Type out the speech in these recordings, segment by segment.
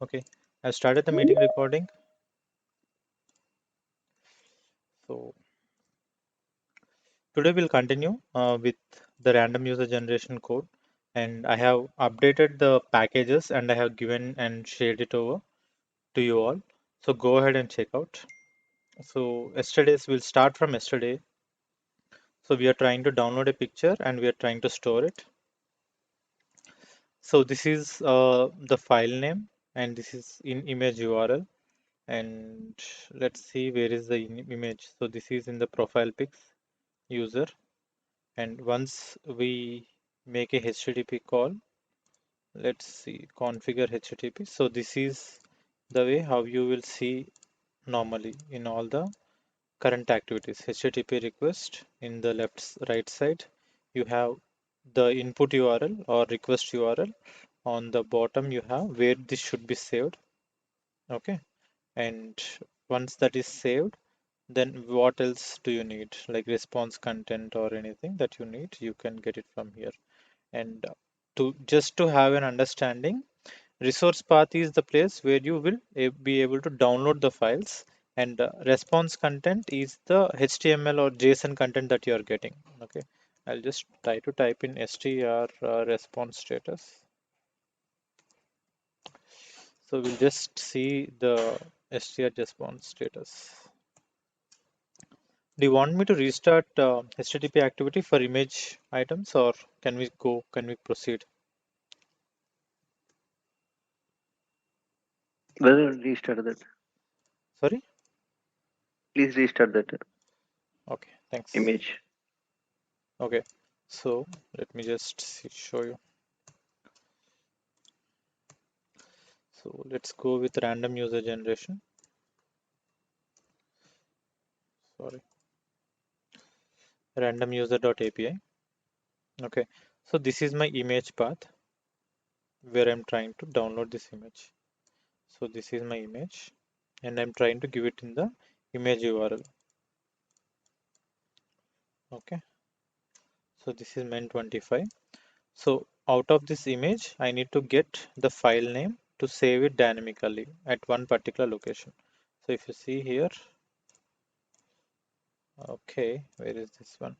Okay, I started the meeting recording. So today we'll continue with the random user generation code, and I have updated the packages and I have given and shared it over to you all. So go ahead and check out. So yesterday's we'll start from yesterday. So we are trying to download a picture and we are trying to store it. So this is the file name and this is in image URL. And let's see where is the image. So this is in the profile pics user. And once we make a HTTP call, let's see, configure HTTP. So this is the way how you will see normally in all the current activities. HTTP request in the right side, you have the input URL or request URL. On the bottom, you have where this should be saved. Okay. And once that is saved, then what else do you need? Like response content or anything that you need, you can get it from here. And to just to have an understanding, resource path is the place where you will be able to download the files, and response content is the HTML or JSON content that you are getting. Okay, I'll just try to type in str response status. So we'll just see the str response status. Do you want me to restart HTTP activity for image items, or can we go? Can we proceed? Well, restart that. Sorry. Please restart that Okay. Thanks. image. Okay. So let me just show you. So let's go with random user generation. Sorry. Random user.api. Okay. So this is my image path where I'm trying to download this image. So this is my image and I'm trying to give it in the image URL. Okay. So this is men25. So out of this image, I need to get the file name to save it dynamically at one particular location. So if you see here, okay, where is this one?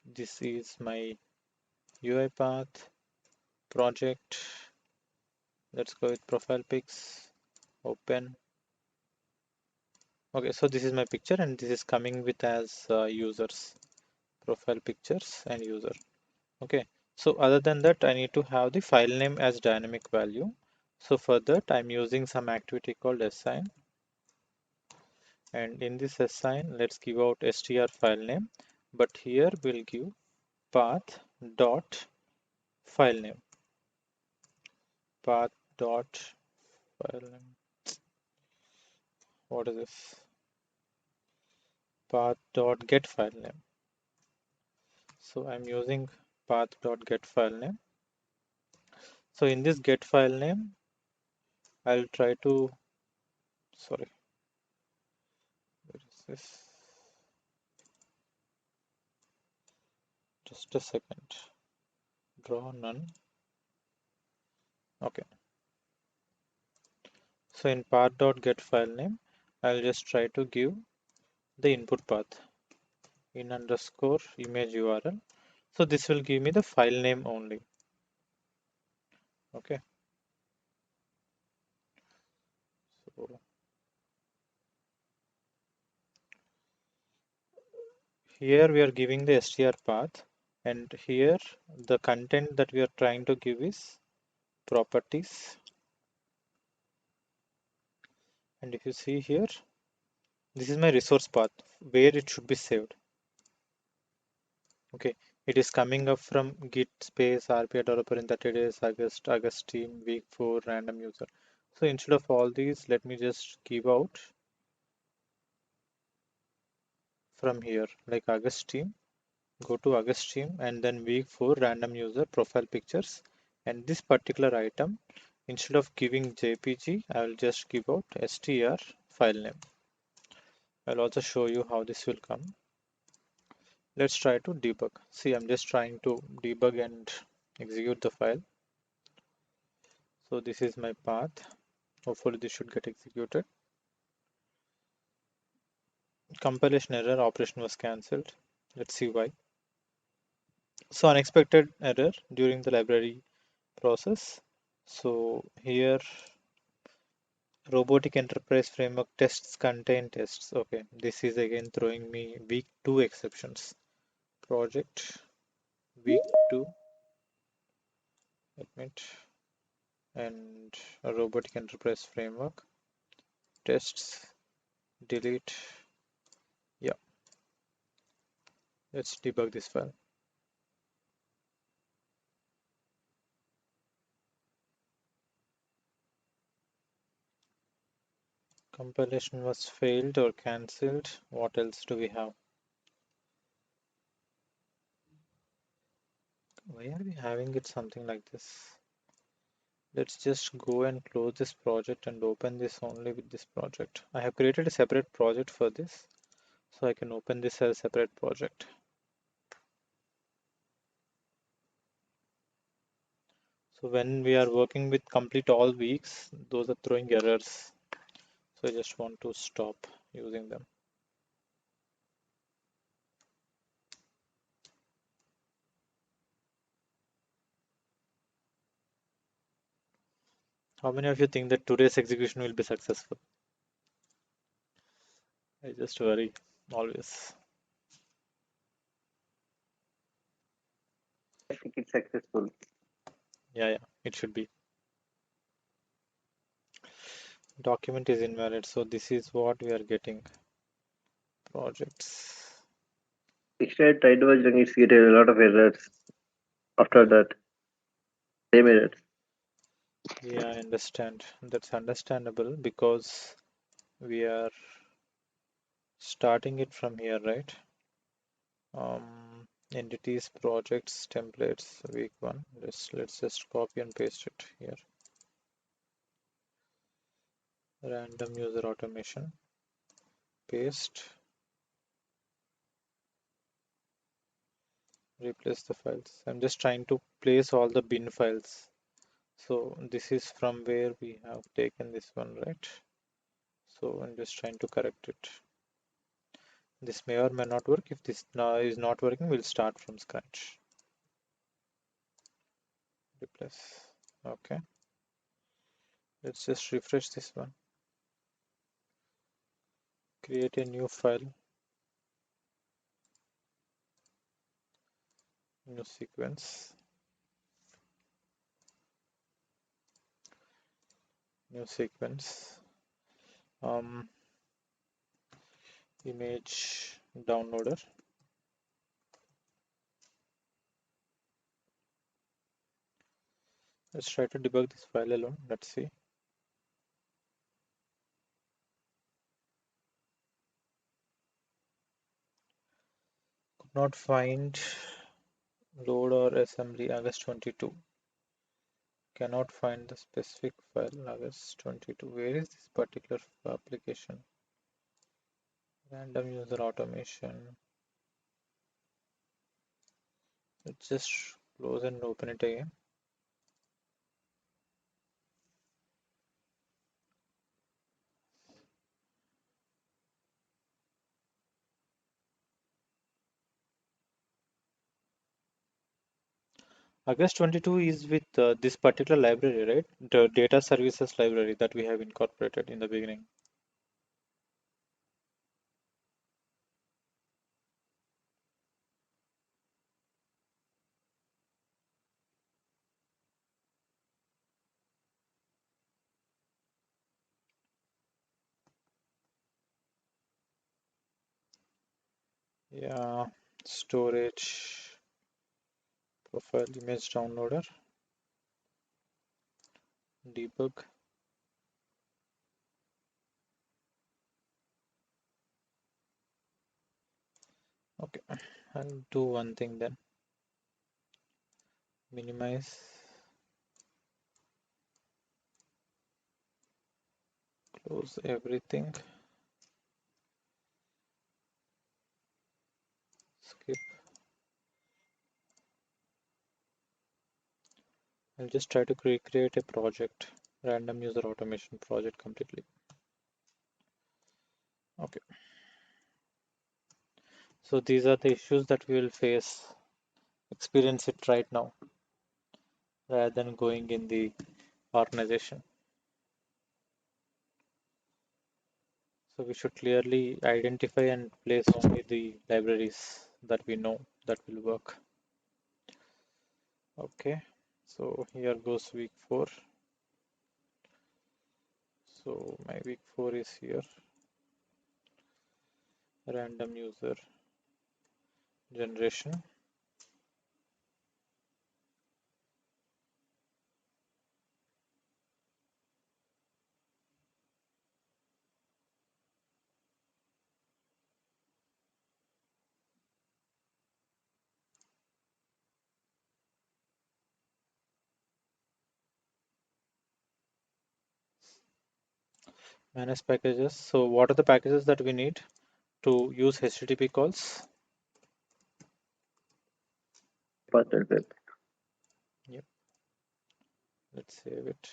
This is my UiPath project. Let's go with profile pics, open. Okay, so this is my picture and this is coming with as users, profile pictures and user. Okay, so other than that, I need to have the file name as dynamic value. So for that, I'm using some activity called assign. And in this assign, let's give out str file name. But here we'll give path dot file name. Path dot file name. What is this? Path dot get file name. So I'm using path dot get file name. So in this get file name, I'll try to, sorry, where is this? Just a second. Draw none. Okay. So in path dot get file name, I'll just try to give the input path in underscore image URL. So this will give me the file name only. Okay. So here we are giving the str path, and here the content that we are trying to give is properties. And if you see here, this is my resource path where it should be saved. Okay, it is coming up from git space rpa developer in 30 days, August team, week 4, random user. So instead of all these, let me just give out from here like August team, go to August team and then week 4 random user profile pictures. And this particular item, instead of giving JPG, I will just give out str file name. I'll also show you how this will come. Let's try to debug. See, I'm just trying to debug and execute the file. So this is my path. Hopefully this should get executed. Compilation error, operation was cancelled. Let's see why. So unexpected error during the library process. So here robotic enterprise framework tests contain tests. Okay, this is again throwing me week 2 exceptions. Project week 2 admit and a robotic enterprise framework tests delete. Yeah, let's debug this file. Compilation was failed or cancelled. What else do we have? Why are we having it something like this? Let's just go and close this project and open this only with this project. I have created a separate project for this, so I can open this as a separate project. So when we are working with complete all weeks, those are throwing errors. So I just want to stop using them. How many of you think that today's execution will be successful? I just worry always. I think it's successful. Yeah, it should be. Document is invalid, so this is what we are getting. Projects. Extra tried version it's get a lot of errors after that. Same errors. Yeah, I understand. That's understandable because we are starting it from here, right? Entities, projects, templates, week 1. Let's just copy and paste it here. Random user automation. Paste. Replace the files. I'm just trying to place all the bin files. So this is from where we have taken this one, right? So I'm just trying to correct it. This may or may not work. If this now is not working, we'll start from scratch. Replace. Okay. Let's just refresh this one. Create a new file, new sequence, new sequence. Image downloader. Let's try to debug this file alone. Let's see. Could not find load or assembly August 22. Cannot find the specific file August 22. Where is this particular application? Random user automation. Let's just close and open it again. August 22 is with this particular library, right? The data services library that we have incorporated in the beginning. Yeah, storage, profile image downloader, debug. Okay, I'll do one thing then. Minimize, close everything, skip, I'll just try to create a project, random user automation project completely. Okay. So these are the issues that we will experience it right now, rather than going in the organization. So we should clearly identify and place only the libraries that we know that will work. Okay, so here goes week 4. So my week 4 is here. Random user generation. Manage packages. So what are the packages that we need to use HTTP calls? uipath. Yep. Let's save it.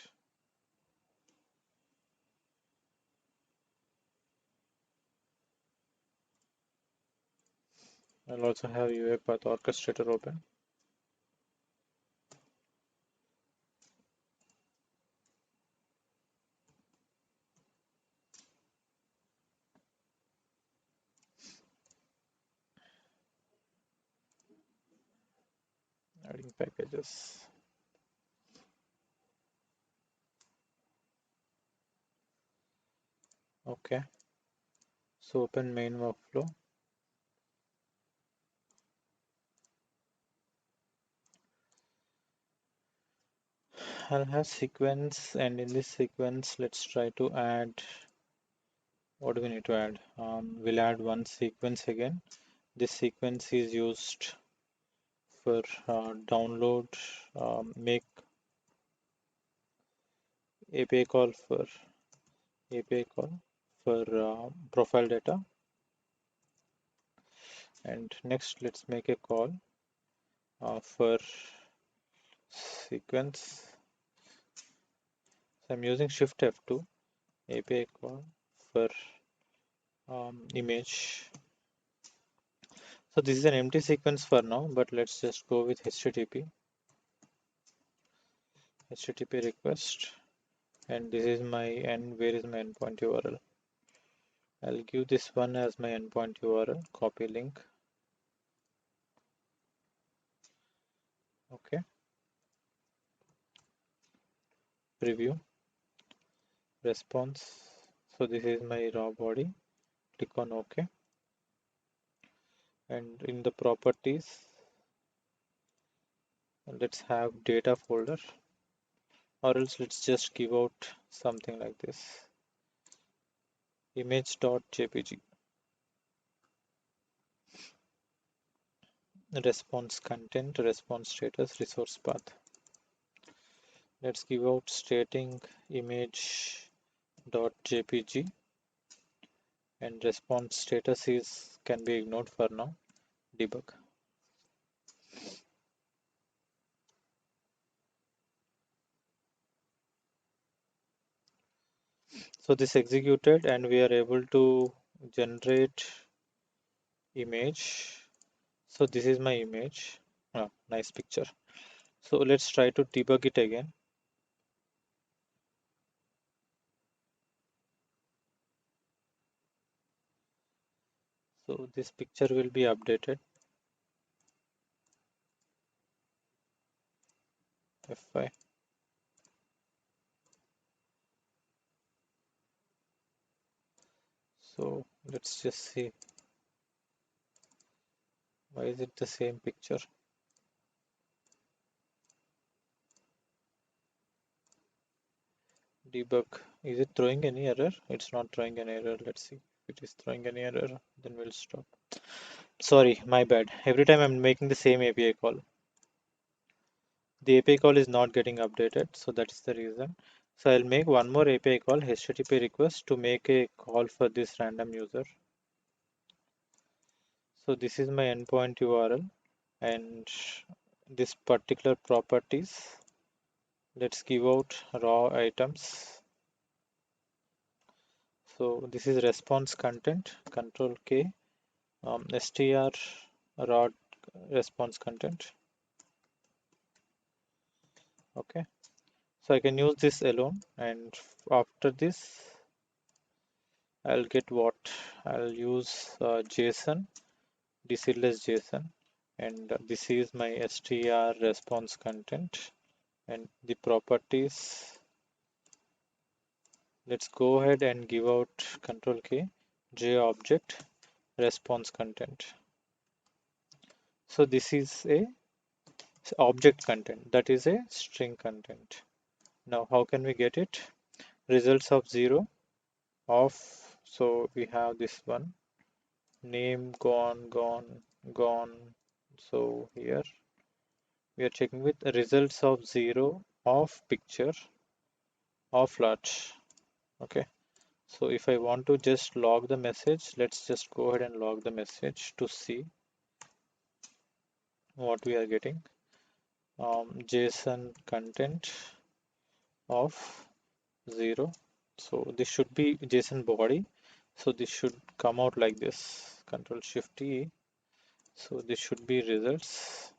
I'll also have UiPath orchestrator open. Adding packages. Okay. So open main workflow. I'll have sequence, and in this sequence, let's try to add. What do we need to add? We'll add one sequence again. This sequence is used for download, make API call for profile data. And next, let's make a call for sequence. So I'm using Shift F2 API call for image. So this is an empty sequence for now, but let's just go with HTTP request, and this is my end. Where is my endpoint URL? I'll give this one as my endpoint URL. Copy link. Okay. Preview response. So this is my raw body. Click on OK. And in the properties, let's have data folder, or else let's just give out something like this: image.jpg. Response content, response status, resource path. Let's give out stating image.jpg, and response status can be ignored for now. Debug. So this executed, and we are able to generate image. So this is my image. Nice picture. So let's try to debug it again. So this picture will be updated. F5. So let's just see. Why is it the same picture? Debug. Is it throwing any error? It's not throwing any error. Let's see. If it is throwing any error, then we'll stop. Sorry, my bad. Every time I'm making the same API call, the API call is not getting updated. So that's the reason. So I'll make one more API call, HTTP request, to make a call for this random user. So this is my endpoint URL, and this particular properties Let's give out raw items. So this is response content, control K, str raw response content. Okay, so I can use this alone, and after this I'll get what? I'll use JSON, dcless JSON, and this is my str response content, and the properties. Let's go ahead and give out control K, JObject response content. So this is a object content, that is a string content. Now how can we get it? Results of 0 of, so we have this one, name gone, gone, gone. So here we are checking with results of 0 of picture of large. Okay, so if I want to just log the message, let's just go ahead and log the message to see what we are getting. JSON content of 0. So this should be JSON body. So this should come out like this. Control Shift T. So this should be results.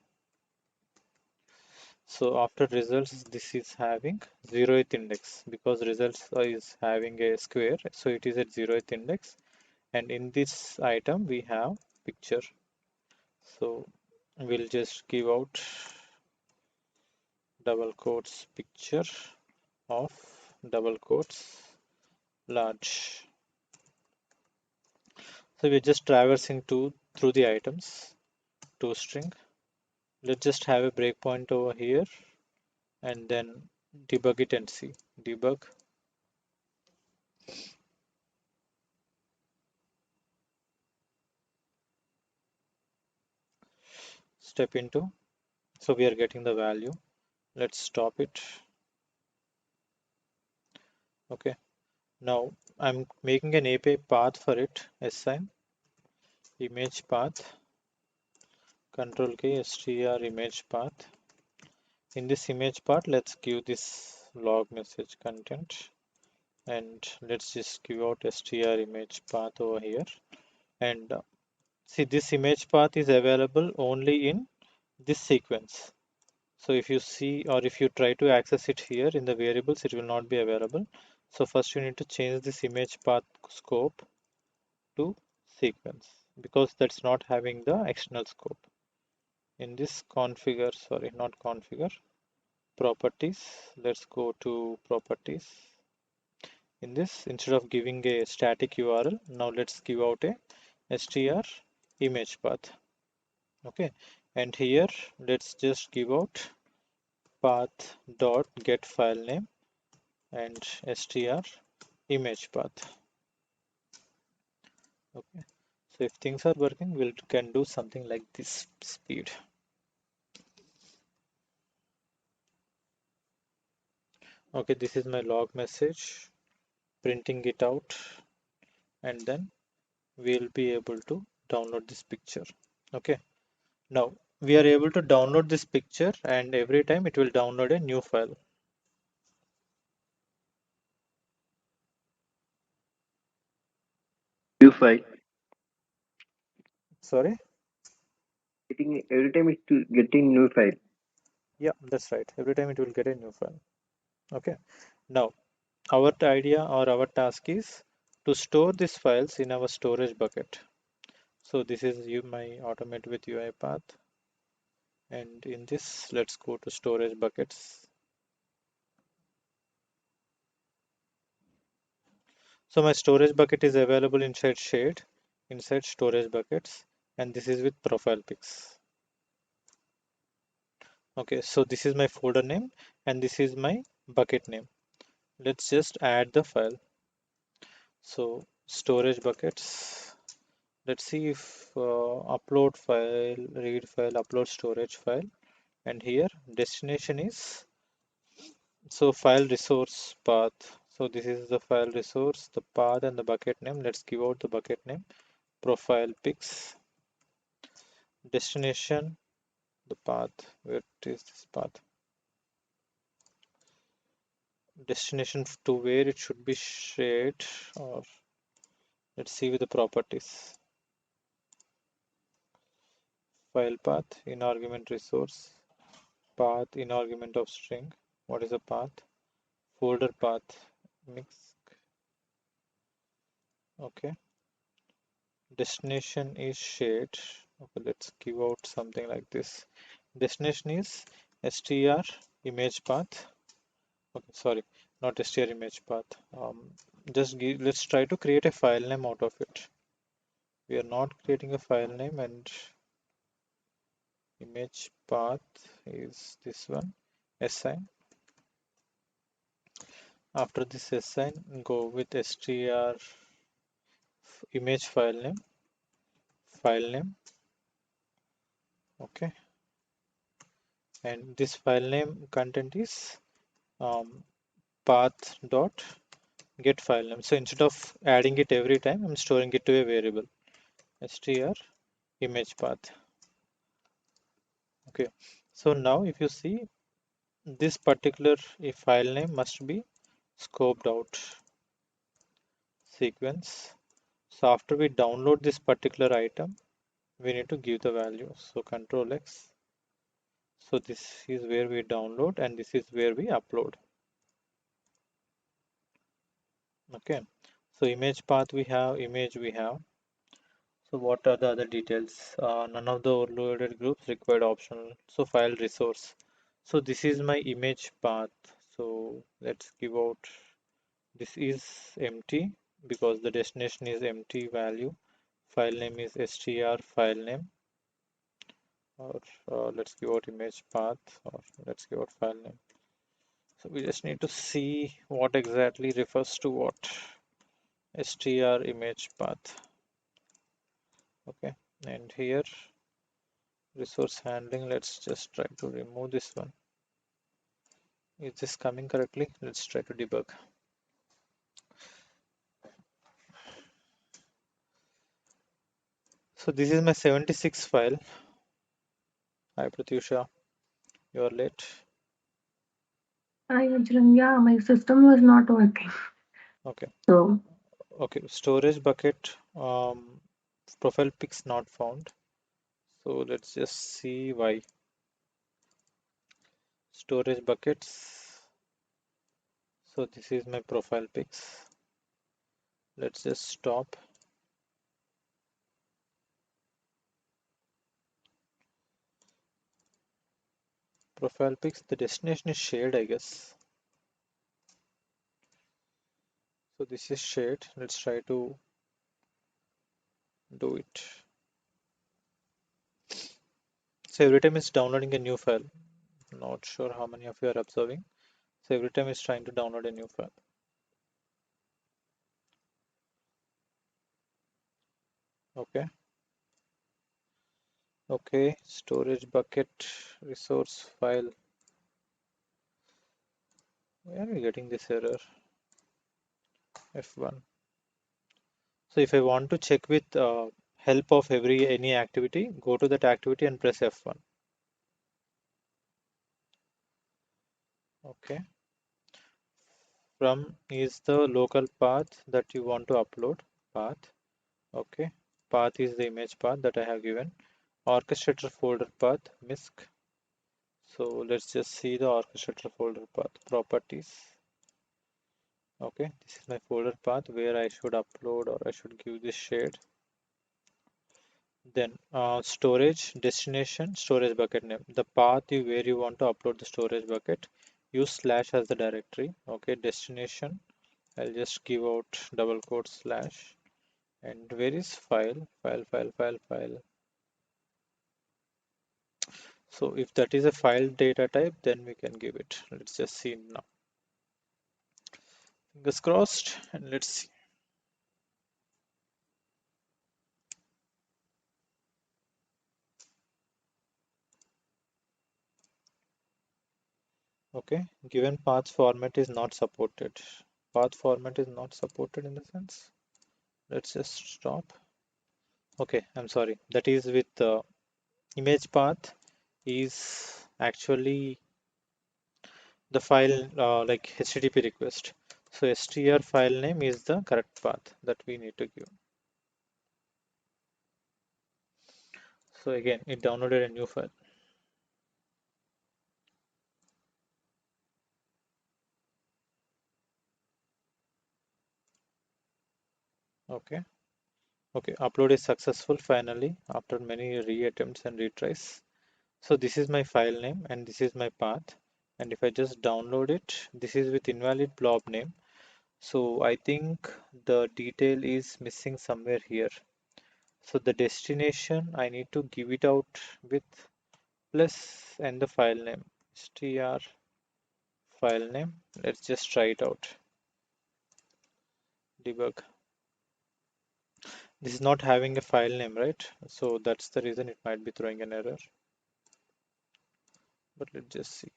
So after results, this is having 0th index because results is having a square. So it is at 0th index. And in this item, we have picture. So we'll just give out double quotes picture of double quotes large. So we're just traversing through the items to string. Let's just have a breakpoint over here and then debug it and see. Debug. Step into. So we are getting the value. Let's stop it. Okay. Now I'm making an API path for it. Assign image path. Control K str image path. In this image path, let's give this log message content, and let's just give out str image path over here. And see, this image path is available only in this sequence. So if you see, or if you try to access it here in the variables, it will not be available. So first you need to change this image path scope to sequence because that's not having the external scope. In this configure, sorry, not configure, properties, let's go to properties. In this, instead of giving a static URL, now let's give out a str image path. Okay, and here let's just give out path dot get file name and str image path. Okay, so if things are working, we can do something like this speed. Okay, this is my log message, printing it out, and then we'll be able to download this picture. Okay, now we are able to download this picture, and every time it will download a new file. New file. Sorry. Getting every time it's getting new file. Yeah, that's right. Every time it will get a new file. Okay, now our idea or our task is to store these files in our storage bucket. So this is my automate with UiPath, and in this, let's go to storage buckets. So my storage bucket is available inside shade, inside storage buckets, and this is with profile pics. Okay, so this is my folder name and this is my bucket name. Let's just add the file. So storage buckets. Let's see if upload file, read file, upload storage file, and here destination is, so file resource path. So this is the file resource, the path and the bucket name. Let's give out the bucket name, profile pics. Destination, the path, where is this path? destination to where it should be shared, or let's see with the properties. File path, in argument resource, path in argument of string. What is a path? Folder path, mix. Okay. Destination is shared. Okay, let's give out something like this. Destination is str image path. Okay, sorry, not str image path. Let's try to create a file name out of it. We are not creating a file name, and image path is this one, assign. After this assign, go with str image file name. Okay, and this file name content is path dot get file name. So instead of adding it every time, I'm storing it to a variable str image path. Okay, so now if you see, this particular file name must be scoped out sequence. So after we download this particular item, we need to give the value. So Control X. So this is where we download, and this is where we upload. Okay, so image path we have, image we have. So what are the other details? None of the overloaded groups required optional. So file resource. So this is my image path. So let's give out, this is empty because the destination is empty value. File name is str file name, or let's give out image path, or let's give out file name. So we just need to see what exactly refers to what. Str image path. Okay, and here resource handling, let's just try to remove this one. Is this coming correctly? Let's try to debug. So this is my 76 file. Hi Pratyusha, you are late. Hi, Ajran. Yeah, my system was not working. Okay. So, Okay, storage bucket, profile pics not found. So let's just see why. Storage buckets. So this is my profile pics. Let's just stop. Profile pics, the destination is shared, I guess. So this is shared. Let's try to do it. So every time it's downloading a new file. Not sure how many of you are observing. So every time it's trying to download a new file. Okay. Okay, storage bucket resource file. Where are we getting this error? F1. So if I want to check with help of any activity, go to that activity and press F1. Okay. From is the local path that you want to upload. Path. Okay. Path is the image path that I have given. Orchestrator folder path, MISC. So let's just see the orchestrator folder path properties. Okay, this is my folder path where I should upload, or I should give this shade. Then storage destination, storage bucket name, the path where you want to upload the storage bucket, use slash as the directory. Okay, destination, I'll just give out double quote slash, and where is file. So if that is a file data type, then we can give it. Let's just see now. Fingers crossed, and let's see. Okay, given path format is not supported. Path format is not supported in the sense. Let's just stop. Okay, I'm sorry. That is with image path is actually the file like HTTP request. So str file name is the correct path that we need to give. So again, it downloaded a new file. Okay. Okay, upload is successful finally after many reattempts and retries. So this is my file name and this is my path. And if I just download it, this is with invalid blob name. So I think the detail is missing somewhere here. So the destination, I need to give it out with plus and the file name, str file name. Let's just try it out. Debug. This is not having a file name, right? So that's the reason it might be throwing an error. But let's just see.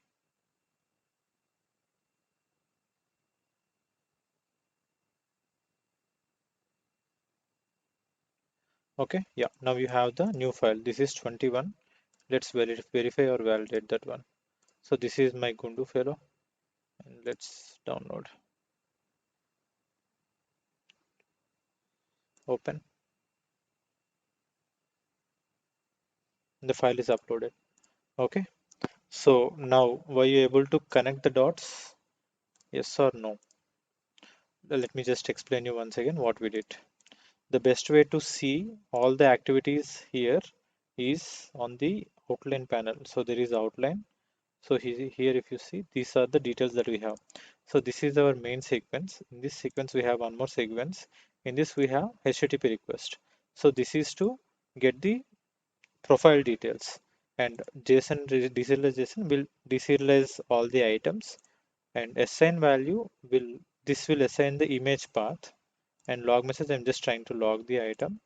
Okay, yeah, now you have the new file. This is 21. Let's verify or validate that one. So this is my Gundu fellow, and let's download. Open. The file is uploaded. Okay, so now were you able to connect the dots? Yes or no? Let me just explain you once again what we did. The best way to see all the activities here is on the outline panel. So there is outline. So here if you see, these are the details that we have. So this is our main sequence. In this sequence we have one more sequence. In this we have HTTP request. So this is to get the profile details, and JSON deserialization will deserialize all the items, and assign value will, this will assign the image path, and log message I'm just trying to log the item.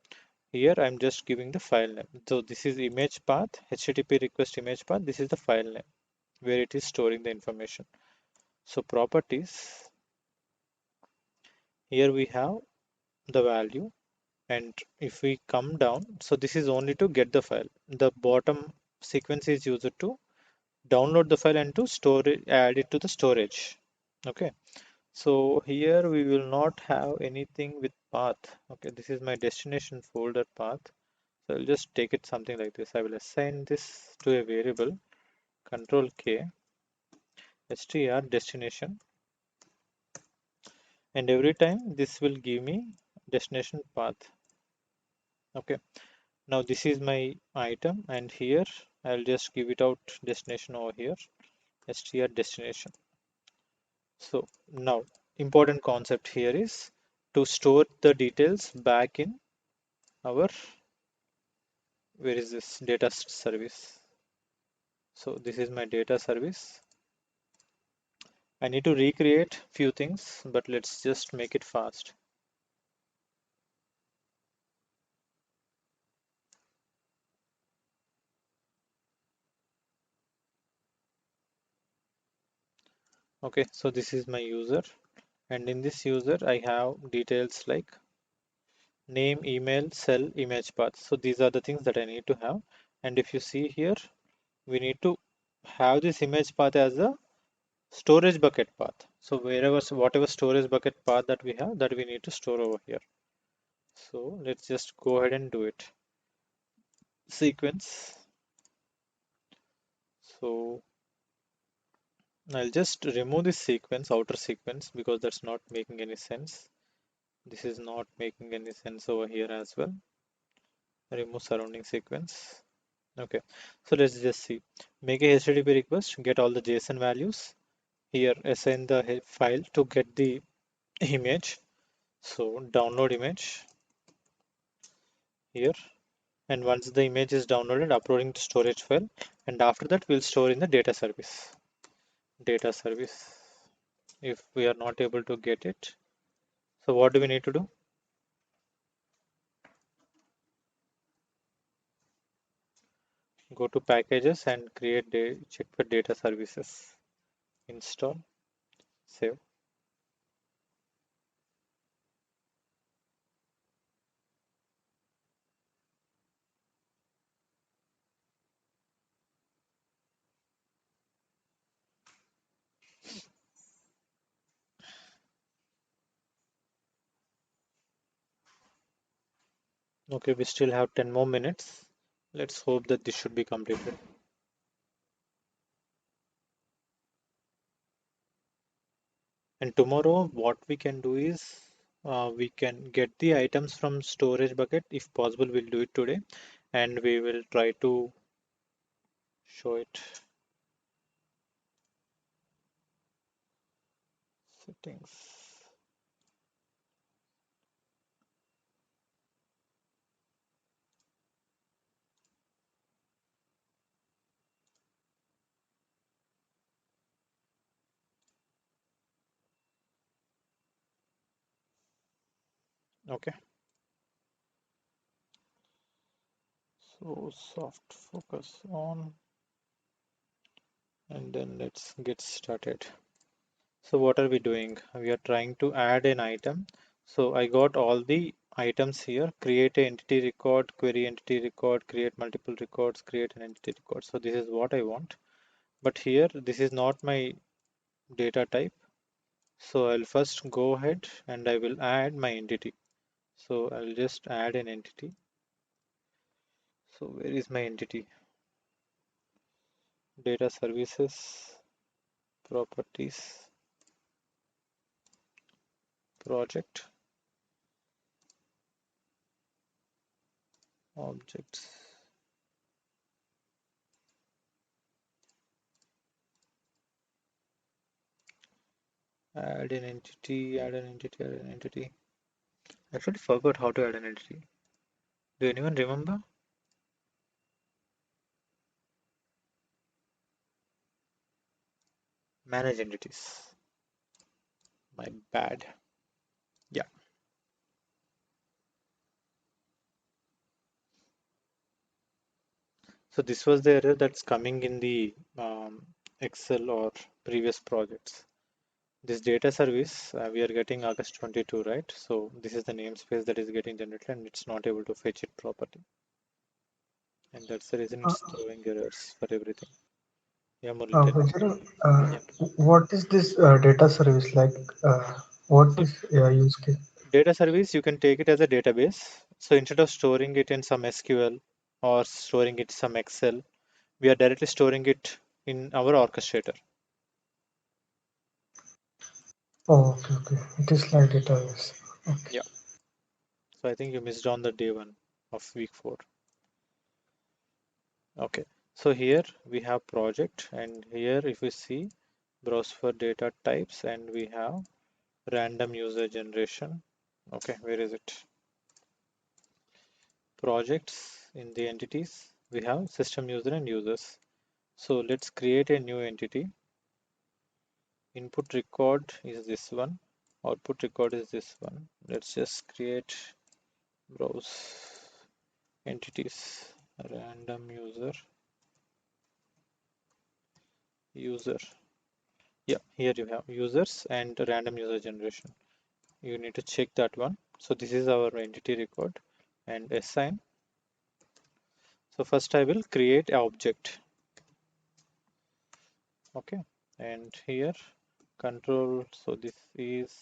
Here I'm just giving the file name. So this is image path, HTTP request image path. This is the file name where it is storing the information. So properties, here we have the value, and if we come down, so this is only to get the file. The bottom sequence is used to download the file and to store it, add it to the storage. Okay, so here we will not have anything with path. Okay, this is my destination folder path. So I'll just take it something like this. I will assign this to a variable, control K, str destination, and every time this will give me destination path. Okay, now this is my item, and here I'll just give it out destination over here, str destination. So now important concept here is to store the details back in our, where is this data service. So this is my data service. I need to recreate few things, but let's just make it fast. Okay, so this is my user, and in this user I have details like name, email, cell, image path. So these are the things that I need to have. And if you see here, we need to have this image path as a storage bucket path. So wherever, whatever storage bucket path that we have, that we need to store over here. So let's just go ahead and do it. Sequence. So I'll just remove this sequence, outer sequence, because that's not making any sense. This is not making any sense over here as well. Remove surrounding sequence. Okay, so let's just see. Make a HTTP request, get all the JSON values. Here, assign the file to get the image. So download image here. And once the image is downloaded, uploading to storage file. And after that, we'll store in the data service. Data service. If we are not able to get it, so what do we need to do? Go to packages and create, check for data services. Install, save. Okay, we still have 10 more minutes. Let's hope that this should be completed. And tomorrow, what we can do is we can get the items from storage bucket. If possible, we'll do it today, and we will try to show it. Settings. Okay. So soft focus on, and then let's get started. So what are we doing? We are trying to add an item. So I got all the items here. Create an entity record, query entity record, create multiple records, create an entity record. So this is what I want. But here, this is not my data type. So I'll first go ahead and I will add my entity. So I'll just add an entity. So where is my entity? Data services, properties, project, objects. Add an entity, add an entity, add an entity. I actually forgot how to add an entity. Do anyone remember? Manage entities. My bad. Yeah. So this was the error that's coming in the Excel or previous projects. This data service, we are getting August 22, right? So this is the namespace that is getting generated and it's not able to fetch it properly. And that's the reason Uh, it's throwing errors for everything. Yeah, Murli, tell me. Vajra, Yeah. what is this data service like? What So is use case? data service, you can take it as a database. So instead of storing it in some SQL or storing it in some Excel, we are directly storing it in our orchestrator. Oh, okay, okay. It is like database. Okay. Yeah. So I think you missed on the day one of week 4. Okay. So here we have project and here if we see browse for data types and we have random user generation. Okay, where is it? Projects in the entities. We have system user and users. So let's create a new entity. Input record is this one. Output record is this one. Let's just create browse entities. Random user. Yeah, here you have users and random user generation. You need to check that one. So this is our entity record and assign. So first I will create an object. Okay, and here control. So this is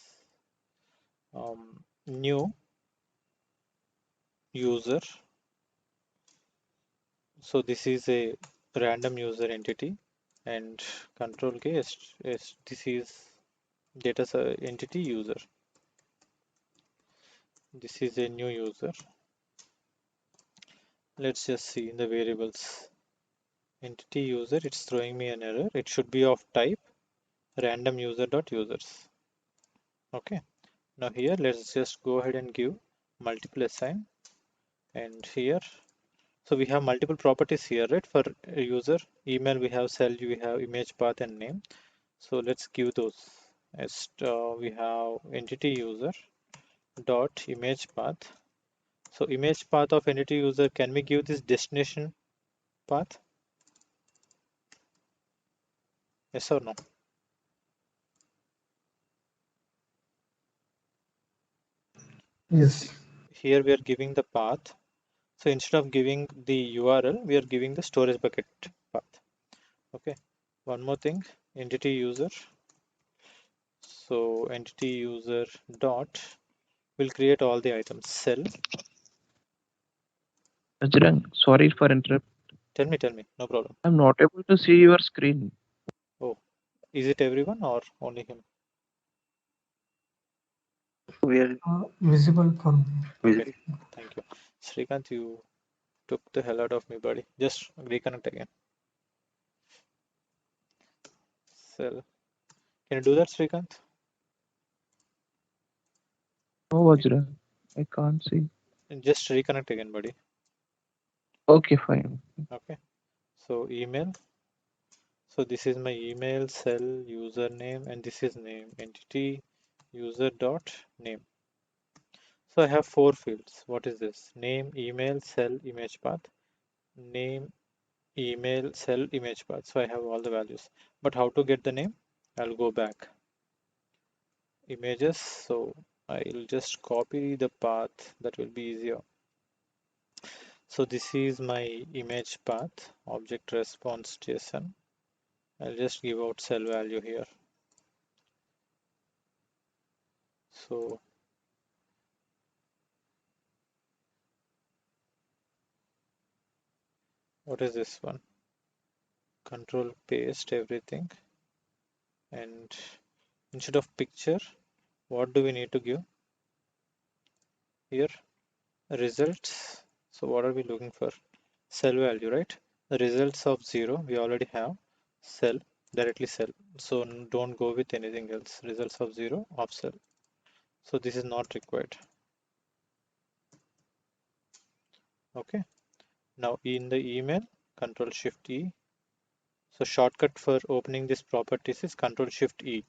new user. So this is a random user entity and control K is this is data entity user. This is a new user. Let's just see in the variables. Entity user, it's throwing me an error. It should be of type random user dot users. Okay, now here let's just go ahead and give multiple assign and here. So we have multiple properties here, right? For user email, we have cell, we have image path and name. So let's give those as we have entity user dot image path. So image path of entity user, can we give this destination path? Yes or no? Yes. Here we are giving the path. So instead of giving the URL, we are giving the storage bucket path. Okay. One more thing, entity user. So entity user dot will create all the items cell Bajrang, sorry for interrupt. Tell me, no problem. I'm not able to see your screen. Oh, is it everyone or only him? We are Visible for me. Okay, thank you. Srikanth, you took the hell out of me, buddy. Just reconnect again. So, can you do that, Srikanth? No, Bajrang, I can't see. Just reconnect again, buddy. Okay, fine. Okay. So email. So this is my email, cell, username, and this is name, entity, user dot name. So I have 4 fields. What is this? Name, email, cell, image path. Name, email, cell, image path. So I have all the values. But how to get the name? I'll go back. Images. So I'll just copy the path. That will be easier. So this is my image path, object response JSON. I'll just give out cell value here. So what is this one? Control paste everything, and instead of picture, what do we need to give here? Results. So what are we looking for? Cell value, right? The results of 0 we already have. Cell, directly cell. So don't go with anything else. Results of 0 of cell. So this is not required. Okay. Now in the email, Control Shift E. So shortcut for opening this properties is Control Shift E.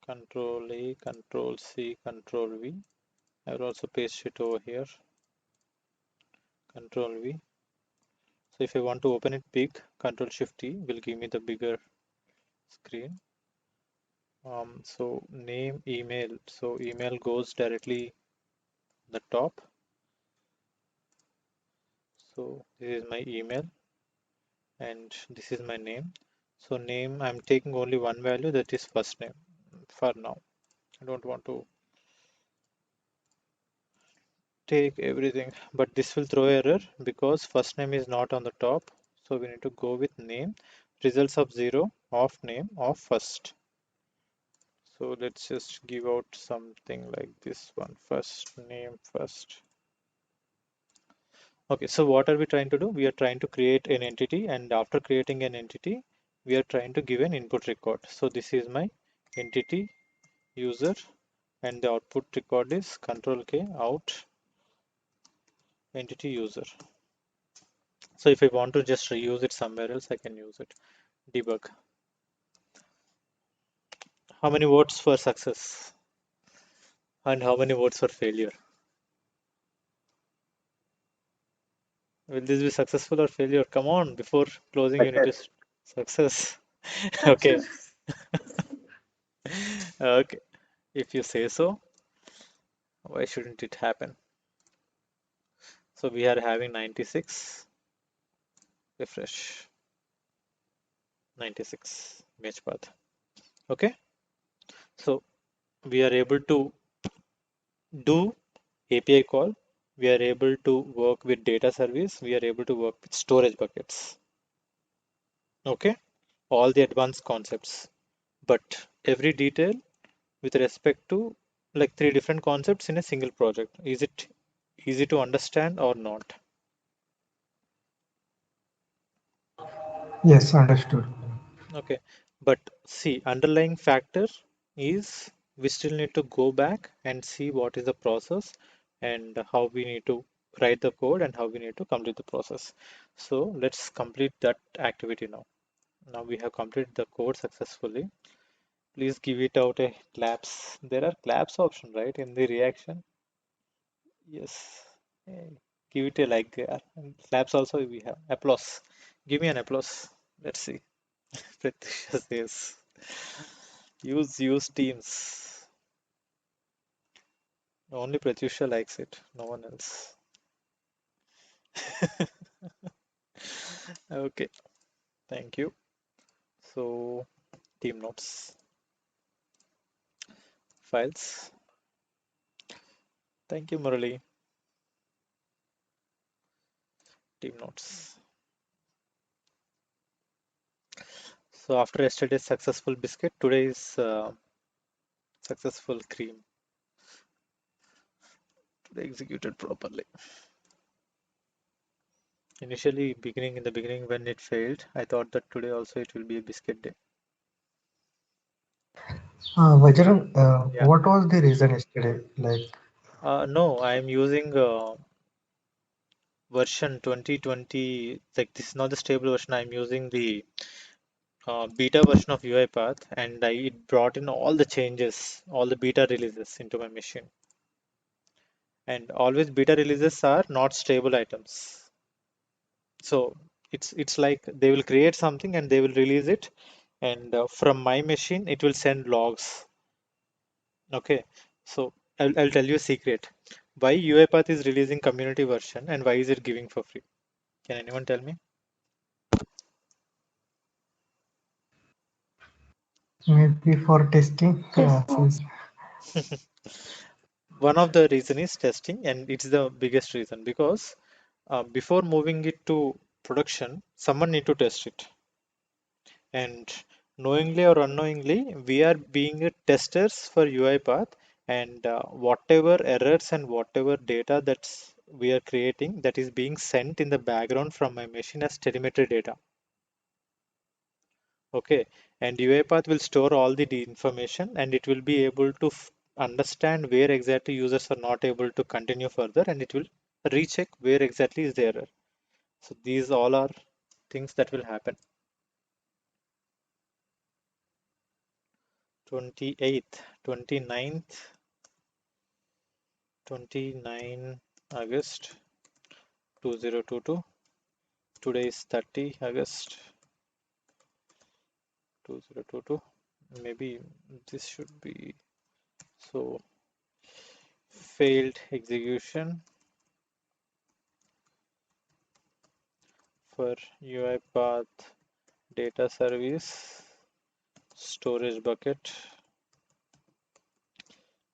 Control A, Control C, Control V. I will also paste it over here. Control V. So if I want to open it big, Control Shift T will give me the bigger screen. So name, email. So email goes directly the top. So this is my email and this is my name. So name, I'm taking only one value, that is first name for now. I don't want to take everything, but this will throw error because first name is not on the top. So we need to go with name, results of 0 of name of first. So let's just give out something like this one, first name first. Okay, so what are we trying to do? We are trying to create an entity, and after creating an entity, we are trying to give an input record. So this is my entity user, and the output record is Control K out entity user. So if I want to just reuse it somewhere else, I can use it. Debug. How many votes for success? And how many votes for failure? Will this be successful or failure? Come on, before closing you need to success. success. Okay. Okay. If you say so, why shouldn't it happen? So we are having 96. Refresh. 96 image path. Okay. So we are able to do API call. We are able to work with data service. We are able to work with storage buckets. Okay. All the advanced concepts. But every detail with respect to like 3 different concepts in a single project. Is it easy to understand or not? Yes, understood. Okay, but see, underlying factor is we still need to go back and see what is the process and how we need to write the code and how we need to complete the process. So let's complete that activity now. Now we have completed the code successfully. Please give it out a claps. There are claps option, right, in the reaction. Yes. Hey, give it a like there. And claps also we have. Applause. Give me an applause. Let's see. Precious says. Use Teams. Only Pratyusha likes it. No one else. Okay. Thank you. So team notes. Files. Thank you, Murali. Team notes. So after yesterday's successful biscuit, today is successful cream. Today executed properly. Initially, in the beginning when it failed, I thought that today also it will be a biscuit day. Vajrang, Yeah. what was the reason yesterday? Like, No, I am using version 2020. Like this is not the stable version. I'm using the beta version of UiPath, and it brought in all the changes, all the beta releases into my machine. And always beta releases are not stable items. So it's like they will create something and they will release it, and from my machine it will send logs. Okay, so I'll tell you a secret. Why UiPath is releasing community version and why is it giving for free? Can anyone tell me? maybe for testing. Since One of the reason is testing, and it's the biggest reason because before moving it to production, someone need to test it. And knowingly or unknowingly, we are being testers for UiPath, and whatever errors and whatever data that's we are creating, that is being sent in the background from my machine as telemetry data. Okay, and UiPath will store all the information, and it will be able to understand where exactly users are not able to continue further, and it will recheck where exactly is the error. So these all are things that will happen. 28th, 29th, 29 August 2022. Today is 30 August 2022. Maybe this should be so failed execution for UiPath data service storage bucket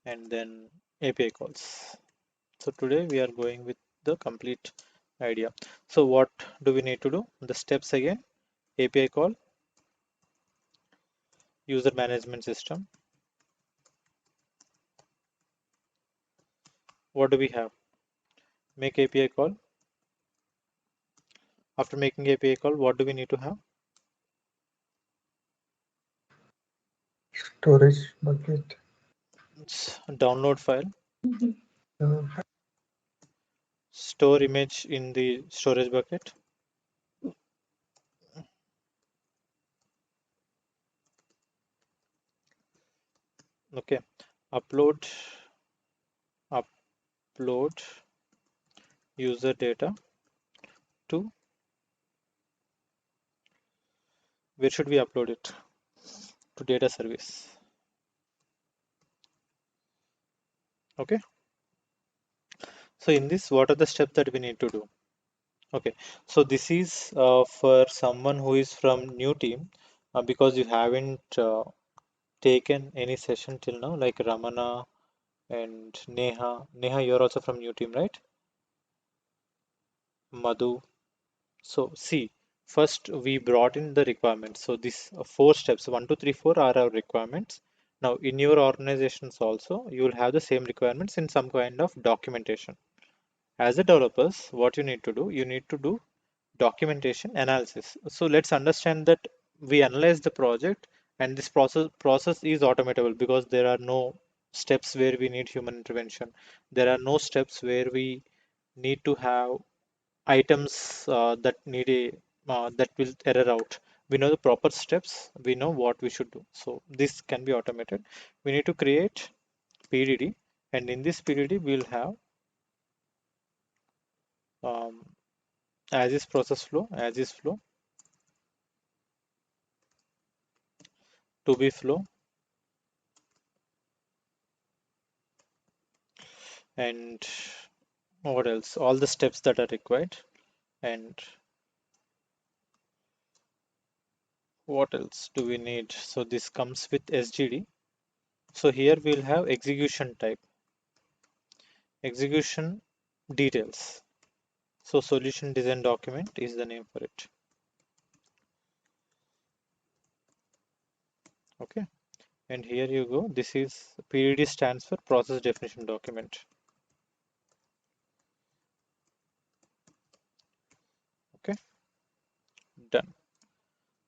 and then API calls. So today we are going with the complete idea. So what do we need to do? The steps again: API call, user management system. What do we have? Make API call. After making API call, what do we need to have? storage bucket. It's a download file, Uh, store image in the storage bucket. Okay, upload upload user data to, where should we upload it? To data service. Okay, so in this, what are the steps that we need to do? Okay, so this is for someone who is from new team, because you haven't taken any session till now, like Ramana and Neha. Neha, you're also from new team, right? Madhu. So see, first we brought in the requirements. So these four steps, 1, 2, 3, 4 are our requirements. Now in your organizations also, you will have the same requirements in some kind of documentation. As a developers, what you need to do, you need to do documentation analysis. So let's understand that we analyze the project, and this process is automatable because there are no steps where we need human intervention. There are no steps where we need to have items that need a that will error out. We know the proper steps, we know what we should do, so this can be automated. We need to create PDD, and in this PDD we'll have um, as is process flow, as is flow, to be flow, and what else, all the steps that are required. And what else do we need? So this comes with SGD. So here we'll have execution type. execution details. So solution design document is the name for it. Okay, and here you go. This is PDD stands for process definition document. Okay, done.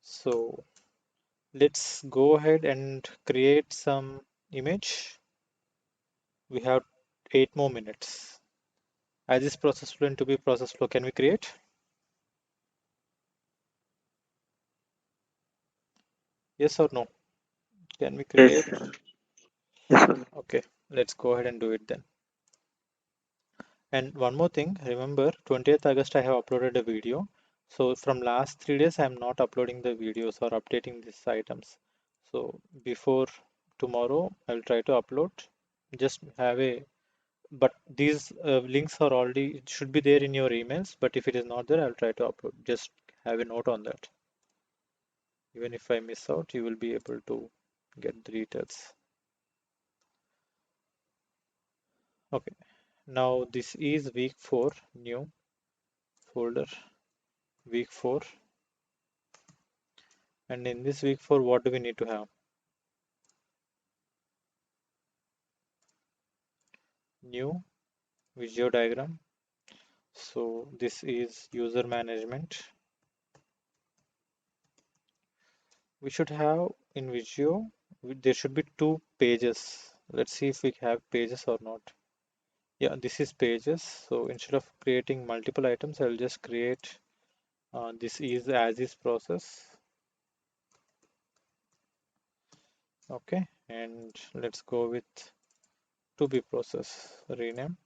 So let's go ahead and create some image. We have 8 more minutes. As this process flow into be process flow, can we create? Yes or no? Can we Yes. create? Yes, sir. Okay, let's go ahead and do it then. And one more thing, remember 20th August I have uploaded a video. So from last 3 days I am not uploading the videos or updating these items. So before tomorrow I'll try to upload. Just have a, but these links are already, it should be there in your emails, but if it is not there I'll try to upload. Just have a note on that. Even if I miss out, you will be able to get the details. Okay, now this is week 4, new folder, week 4. And in this week 4, what do we need to have? New Visio diagram. So this is user management. We should have in Visio, there should be 2 pages. Let's see if we have pages or not. Yeah, this is pages. So instead of creating multiple items, I'll just create this is as is process. Okay, and let's go with to be process. Rename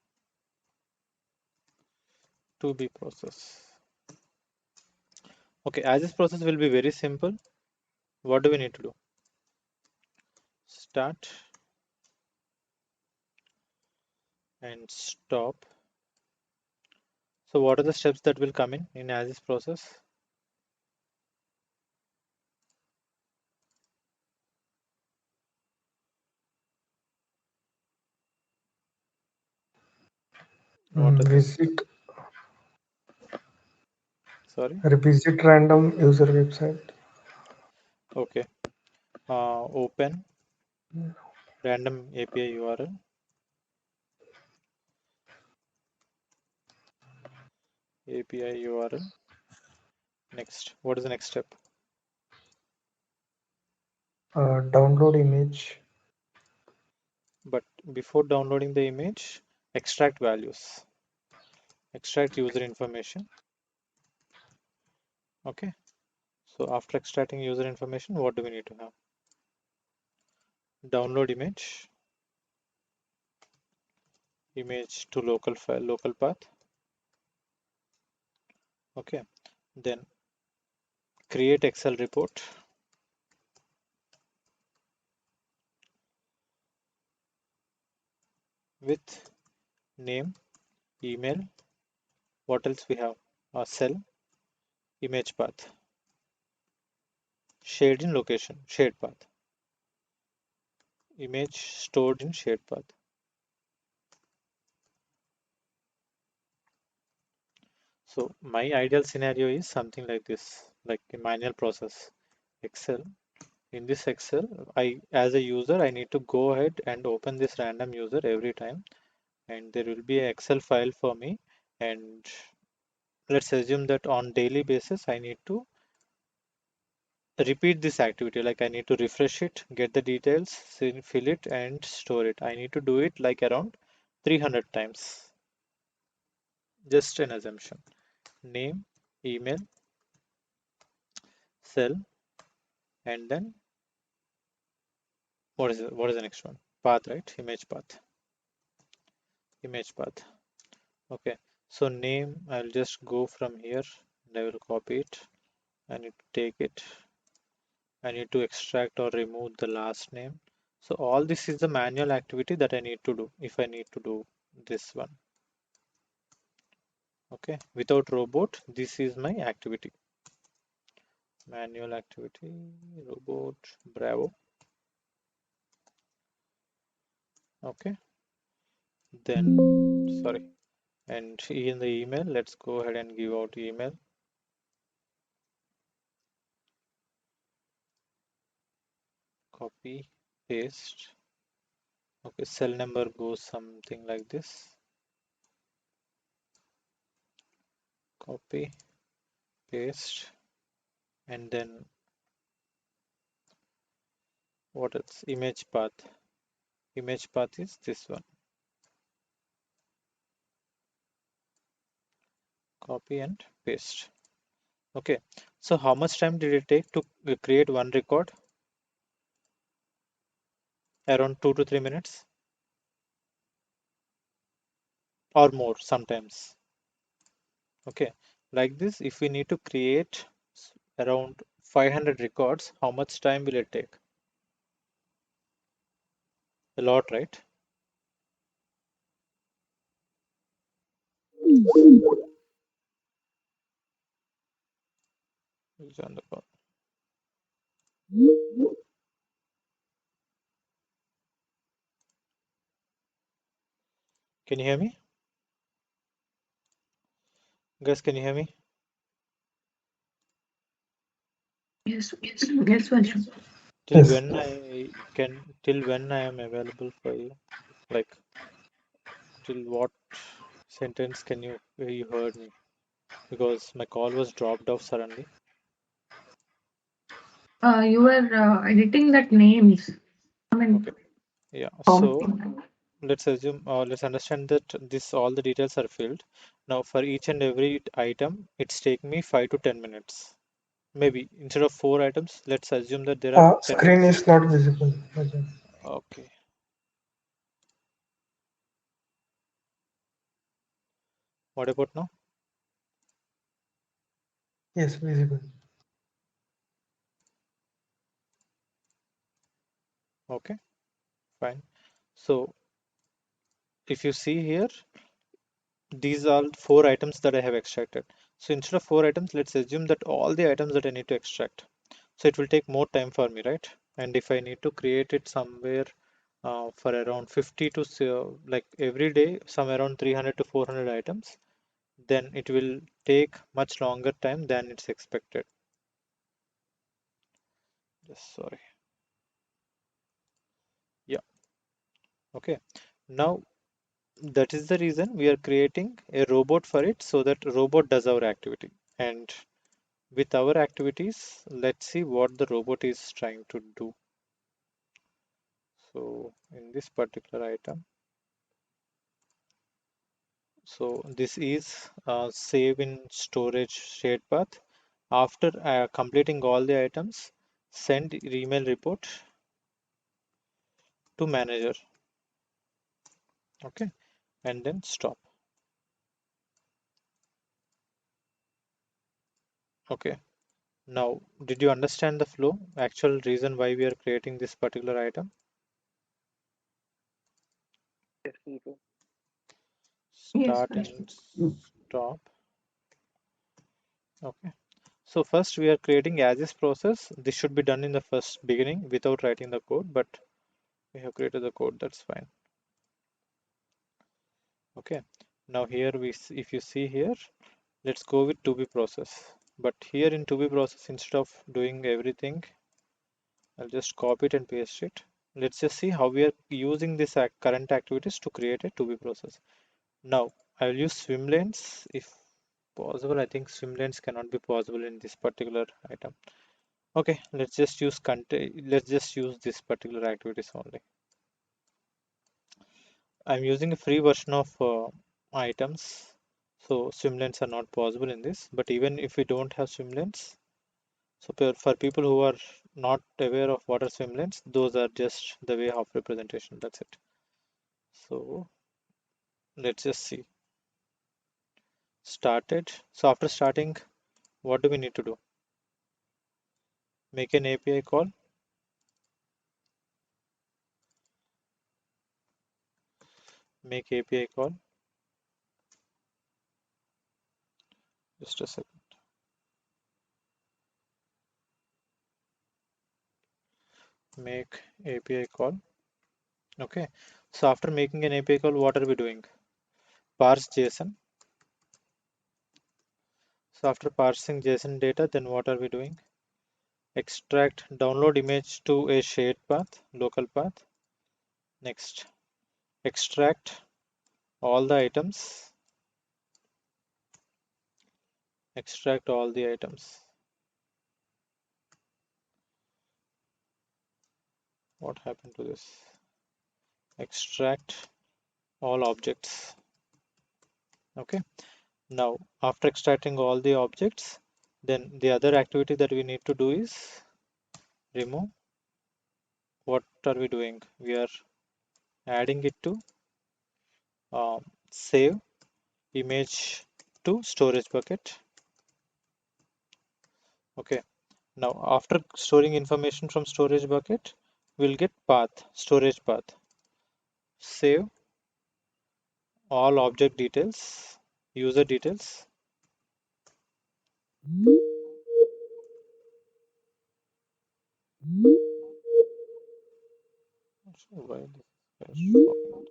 to be process. Okay, as this process will be very simple. What do we need to do? Start and stop. So what are the steps that will come in as is process? What are the, Visit sorry? revisit random user website. Okay. Open random API URL. API URL. Next. What is the next step? Download image. But before downloading the image, extract values. Extract user information. Okay. So after extracting user information, what do we need to have? Download image. Image to local file, local path. Okay. Then create Excel report. With name, email, what else we have? A cell, image path, shared in location, shared path, image stored in shared path. So my ideal scenario is something like this, like a manual process. Excel. In this Excel, as a user, I need to go ahead and open this random user every time, and there will be an Excel file for me. And let's assume that on daily basis, I need to repeat this activity. Like I need to refresh it, get the details, fill it and store it. I need to do it like around 300 times. Just an assumption. Name, email, cell, and then what is the next one? Path, right? Image path. Image path. Okay. So name, I'll just go from here and I will copy it. I need to take it. I need to extract or remove the last name. So all this is the manual activity that I need to do if I need to do this one. Okay, without robot, this is my activity. Manual activity, robot, Bravo. Okay, Then, sorry, and in the email, let's go ahead and give out email. Copy, paste. Okay, cell number goes something like this. Copy, paste, and then what else? Image path. Image path is this one. Copy and paste. Okay, so how much time did it take to create one record? Around 2 to 3 minutes or more sometimes. Okay, like this, if we need to create around 500 records, how much time will it take? A lot, right? Who's on the call? Can you hear me? Guys, can you hear me? Yes, yes, Vajra. Till Yes. when till when I am available for you? Like, till what sentence can you heard me? Because my call was dropped off suddenly. You were editing that names. I mean, Okay, yeah. So counting. let's assume, let's understand that this all the details are filled. Now for each and every item, it's taking me 5 to 10 minutes. Maybe instead of 4 items, let's assume that there are 10 Screen items. is not visible. Vajra. Okay. What about now? Yes, visible. Okay, fine. So if you see here, these are 4 items that I have extracted. So instead of 4 items, let's assume that all the items that I need to extract. So it will take more time for me, right? And if I need to create it somewhere for around 50 to like every day, somewhere around 300 to 400 items, then it will take much longer time than it's expected. Just sorry. Yeah. Okay. Now that is the reason we are creating a robot for it so that robot does our activity. And with our activities, let's see what the robot is trying to do. So in this particular item, so this is save in storage shared path. After completing all the items, send email report to manager. Okay, and then stop. Okay, now did you understand the flow? Actual reason why we are creating this particular item? Yes, okay. Yes, Start Vajra. and stop. Okay. So first we are creating as is process. This should be done in the first beginning without writing the code, but we have created the code, that's fine. Okay. Now here if you see here, let's go with to be process. But here in to be process, instead of doing everything, I'll just copy it and paste it. Let's just see how we are using this current activities to create a to be process. Now I'll use swim lanes if possible. I think swim lanes cannot be possible in this particular item. Okay, let's just use this particular activities only. I'm using a free version of items, so swim lanes are not possible in this. But even if we don't have swim lanes, so for people who are not aware of what are swim lanes, those are just the way of representation. That's it. So let's just see. Started. So after starting, what do we need to do? Make an API call. Make API call. Just a second. Make API call. Okay. So after making an API call, what are we doing? Parse JSON. So after parsing JSON data, then what are we doing? Extract download image to a shared path, local path. Next, extract all the items. Extract all the items. What happened to this? Extract all objects. Okay. Now, after extracting all the objects, then the other activity that we need to do is remove. What are we doing? We are adding it to save image to storage bucket. Okay. Now, after storing information from storage bucket, we'll get path, storage path. Save all object details, user details. Why this is showing?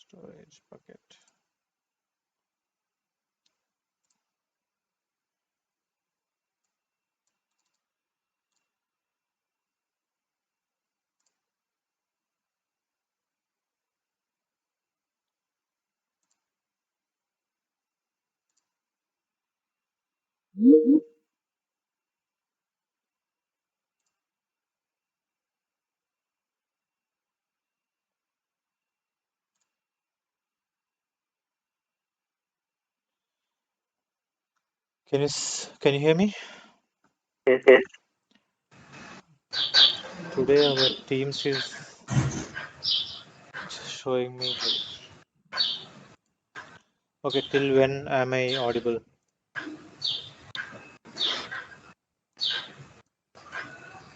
Storage bucket. Can you hear me? Yes, yes. Today our Teams is showing me like, okay, till when am I audible?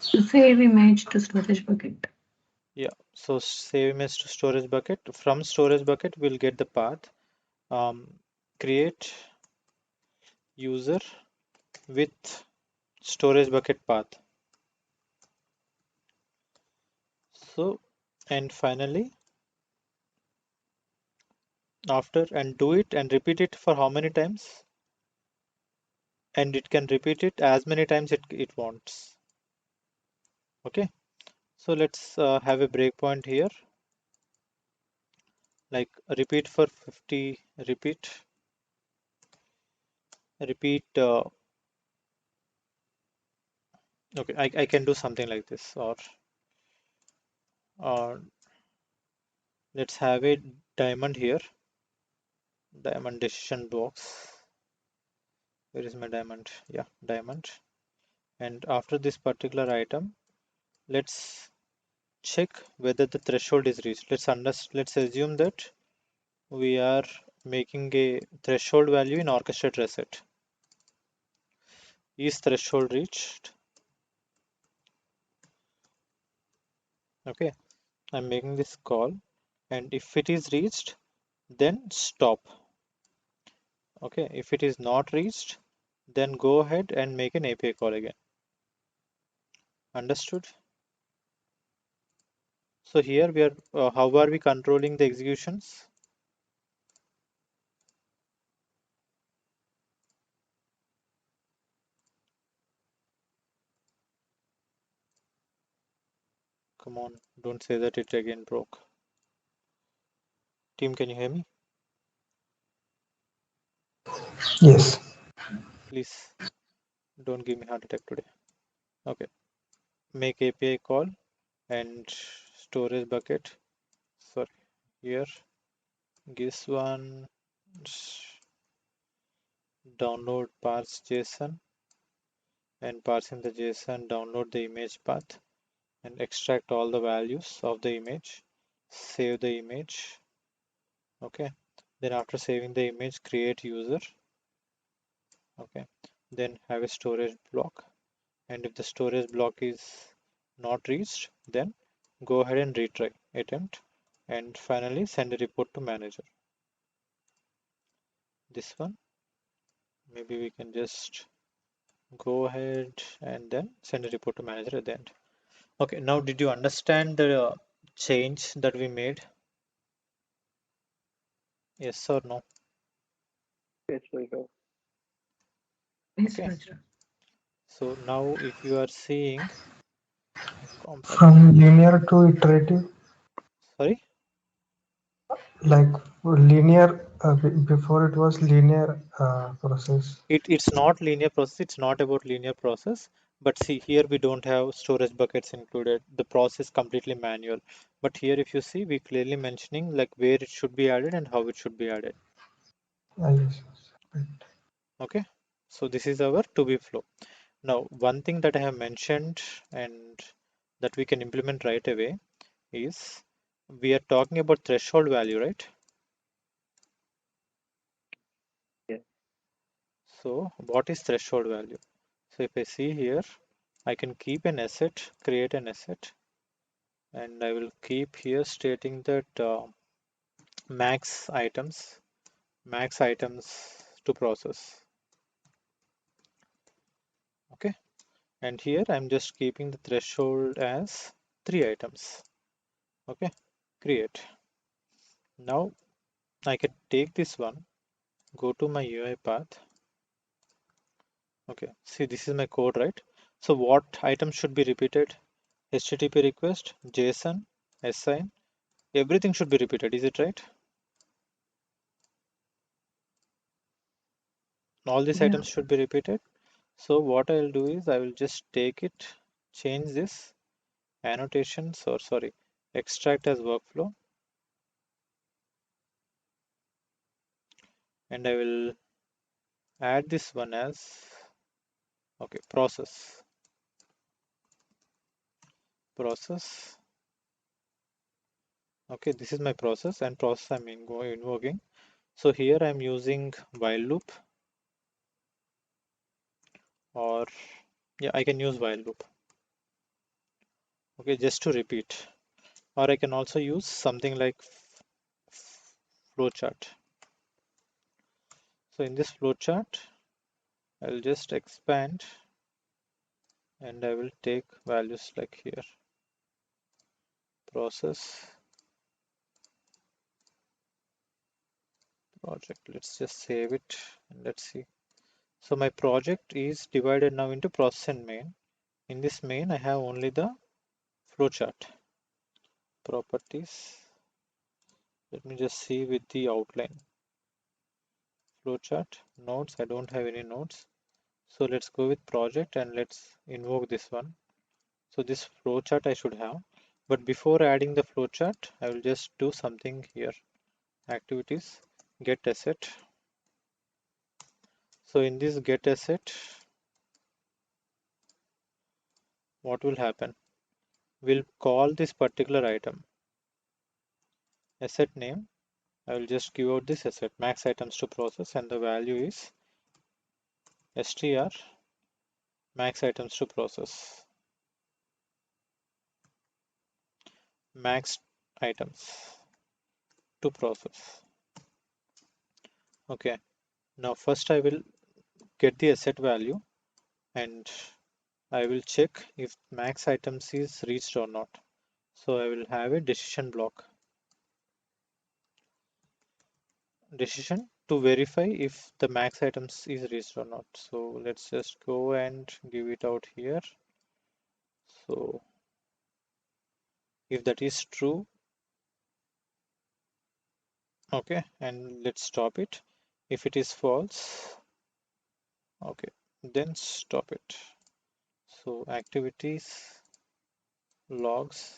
Save image to storage bucket. Yeah, so save image to storage bucket. From storage bucket, we'll get the path. Create user with storage bucket path. So, and finally, after and do it and repeat it for how many times? And it can repeat it as many times it wants. Okay, so let's have a breakpoint here. Like repeat for 50, repeat. Okay, I can do something like this, or uh, let's have a diamond here, diamond decision box. Where is my diamond? Yeah, diamond. And after this particular item, let's check whether the threshold is reached. Let's assume that we are making a threshold value in orchestrate reset. Is threshold reached? Okay, I'm making this call, and if it is reached, then stop. Okay, if it is not reached, then go ahead and make an API call again. Understood? So here we are, how are we controlling the executions? Come on, don't say that it again broke. Team, can you hear me? Yes. Please don't give me heart attack today. Okay, make API call and storage bucket. Sorry, here, this one, download parse JSON, and parsing the JSON, download the image path and extract all the values of the image. save the image. Okay, then after saving the image, create user. Okay, then have a storage block, and if the storage block is not reached, then go ahead and retry, attempt, and finally send a report to manager. This one, maybe we can just go ahead and then send a report to manager at the end. Okay, now did you understand the change that we made? Yes or no? Yes, we have. Yes, Okay, Vajra. so now if you are seeing component, From linear to iterative, sorry, like linear, before it was linear process. it's not linear process, it's not about linear process, but see here we don't have storage buckets included, the process completely manual, but here if you see we clearly mentioning like where it should be added and how it should be added. Yes. Right. Okay, so this is our to be flow. Now one thing that I have mentioned and that we can implement right away is we are talking about threshold value, right? Yeah. So what is threshold value? So if I see here, I can keep an asset, create an asset, and I will keep here stating that max items to process. Okay, and here I'm just keeping the threshold as 3 items. Okay, create. Now I can take this one, go to my UiPath. Okay, see this is my code, right? So what items should be repeated? HTTP request, JSON, assign, everything should be repeated, is it right? All these Yeah. items should be repeated. So what I'll do is I will just take it, change this annotations, or sorry, extract as workflow, and I will add this one as, okay, process. Okay, this is my process, and process I'm invoking. So here I'm using while loop, or yeah, I can use while loop. Okay, just to repeat, or I can also use something like flowchart. So in this flowchart, I'll just expand and I will take values like here, process, project. Let's just save it and let's see. So my project is divided now into process and main. In this main, I have only the flowchart. Properties. Let me just see with the outline. Flowchart, nodes, I don't have any nodes. So let's go with project and let's invoke this one. So this flowchart I should have. But before adding the flowchart, I will just do something here. Activities, get asset. So in this get asset, what will happen? We'll call this particular item asset name. I will just give out this asset max items to process, and the value is str max items to process, max items to process. Okay, now first I will get the asset value and I will check if max items is reached or not. So I will have a decision block, decision to verify if the max items is reached or not. So let's just go and give it out here. So if that is true, okay, and let's stop it. If it is false, okay, then stop it. So activities, logs,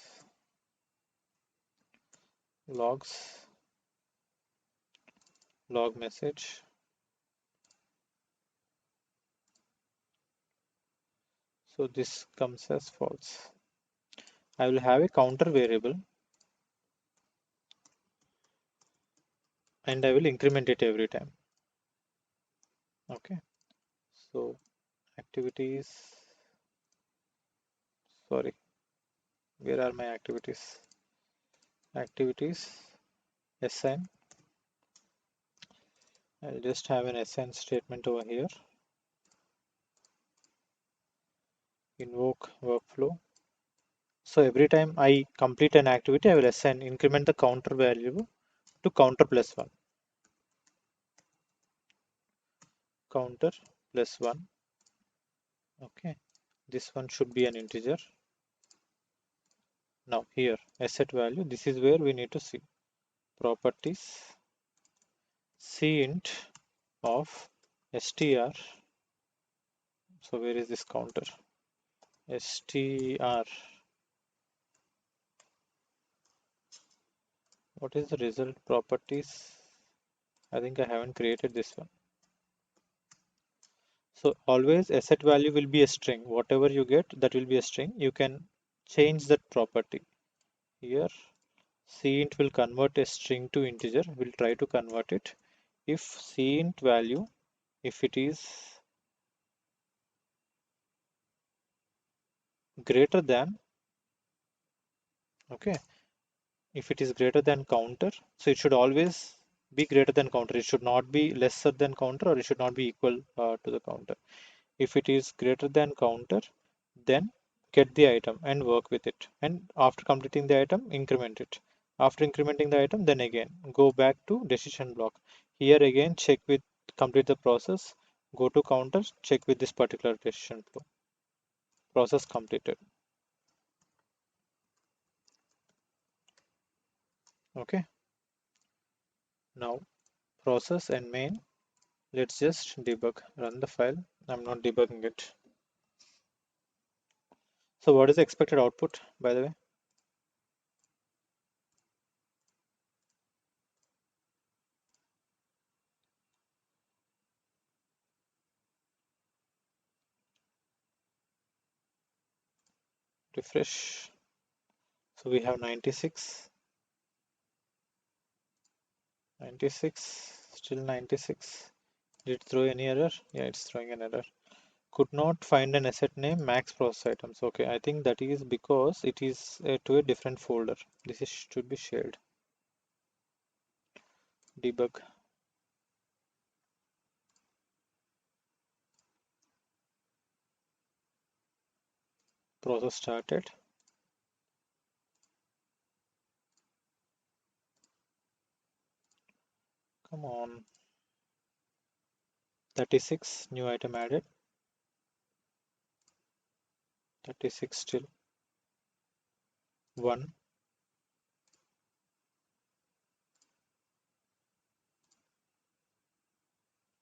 logs, log message. So this comes as false. I will have a counter variable. and I will increment it every time. Okay, so activities, sorry, where are my activities? Activities, assign. I'll just have an assign statement over here. Invoke workflow. So every time I complete an activity, I will assign, increment the counter value to counter plus 1. Counter plus 1. Okay, this one should be an integer. Now here, asset value, this is where we need to see. Properties, cint of str. So where is this counter? Str. What is the result properties? I think I haven't created this one. So always asset value will be a string. Whatever you get, that will be a string. You can change that property. Here, cint will convert a string to integer. We'll try to convert it. If cint value, if it is greater than, okay, if it is greater than counter, so it should always be greater than counter. It should not be lesser than counter, or it should not be equal to the counter. If it is greater than counter, then get the item and work with it, and after completing the item, increment it. After incrementing the item, then again go back to decision block. Here again check with complete the process, go to counter, check with this particular decision flow. Process completed. Okay, now process and main, let's just debug, run the file. I'm not debugging it. So what is the expected output, by the way? Refresh. So we have 96, 96, still 96. Did it throw any error? Yeah, it's throwing an error. Could not find an asset name max process items. Okay, I think that is because it is to a different folder. This is, should be shared. Debug. Process started. Come on. 36, new item added. 36 still. 1.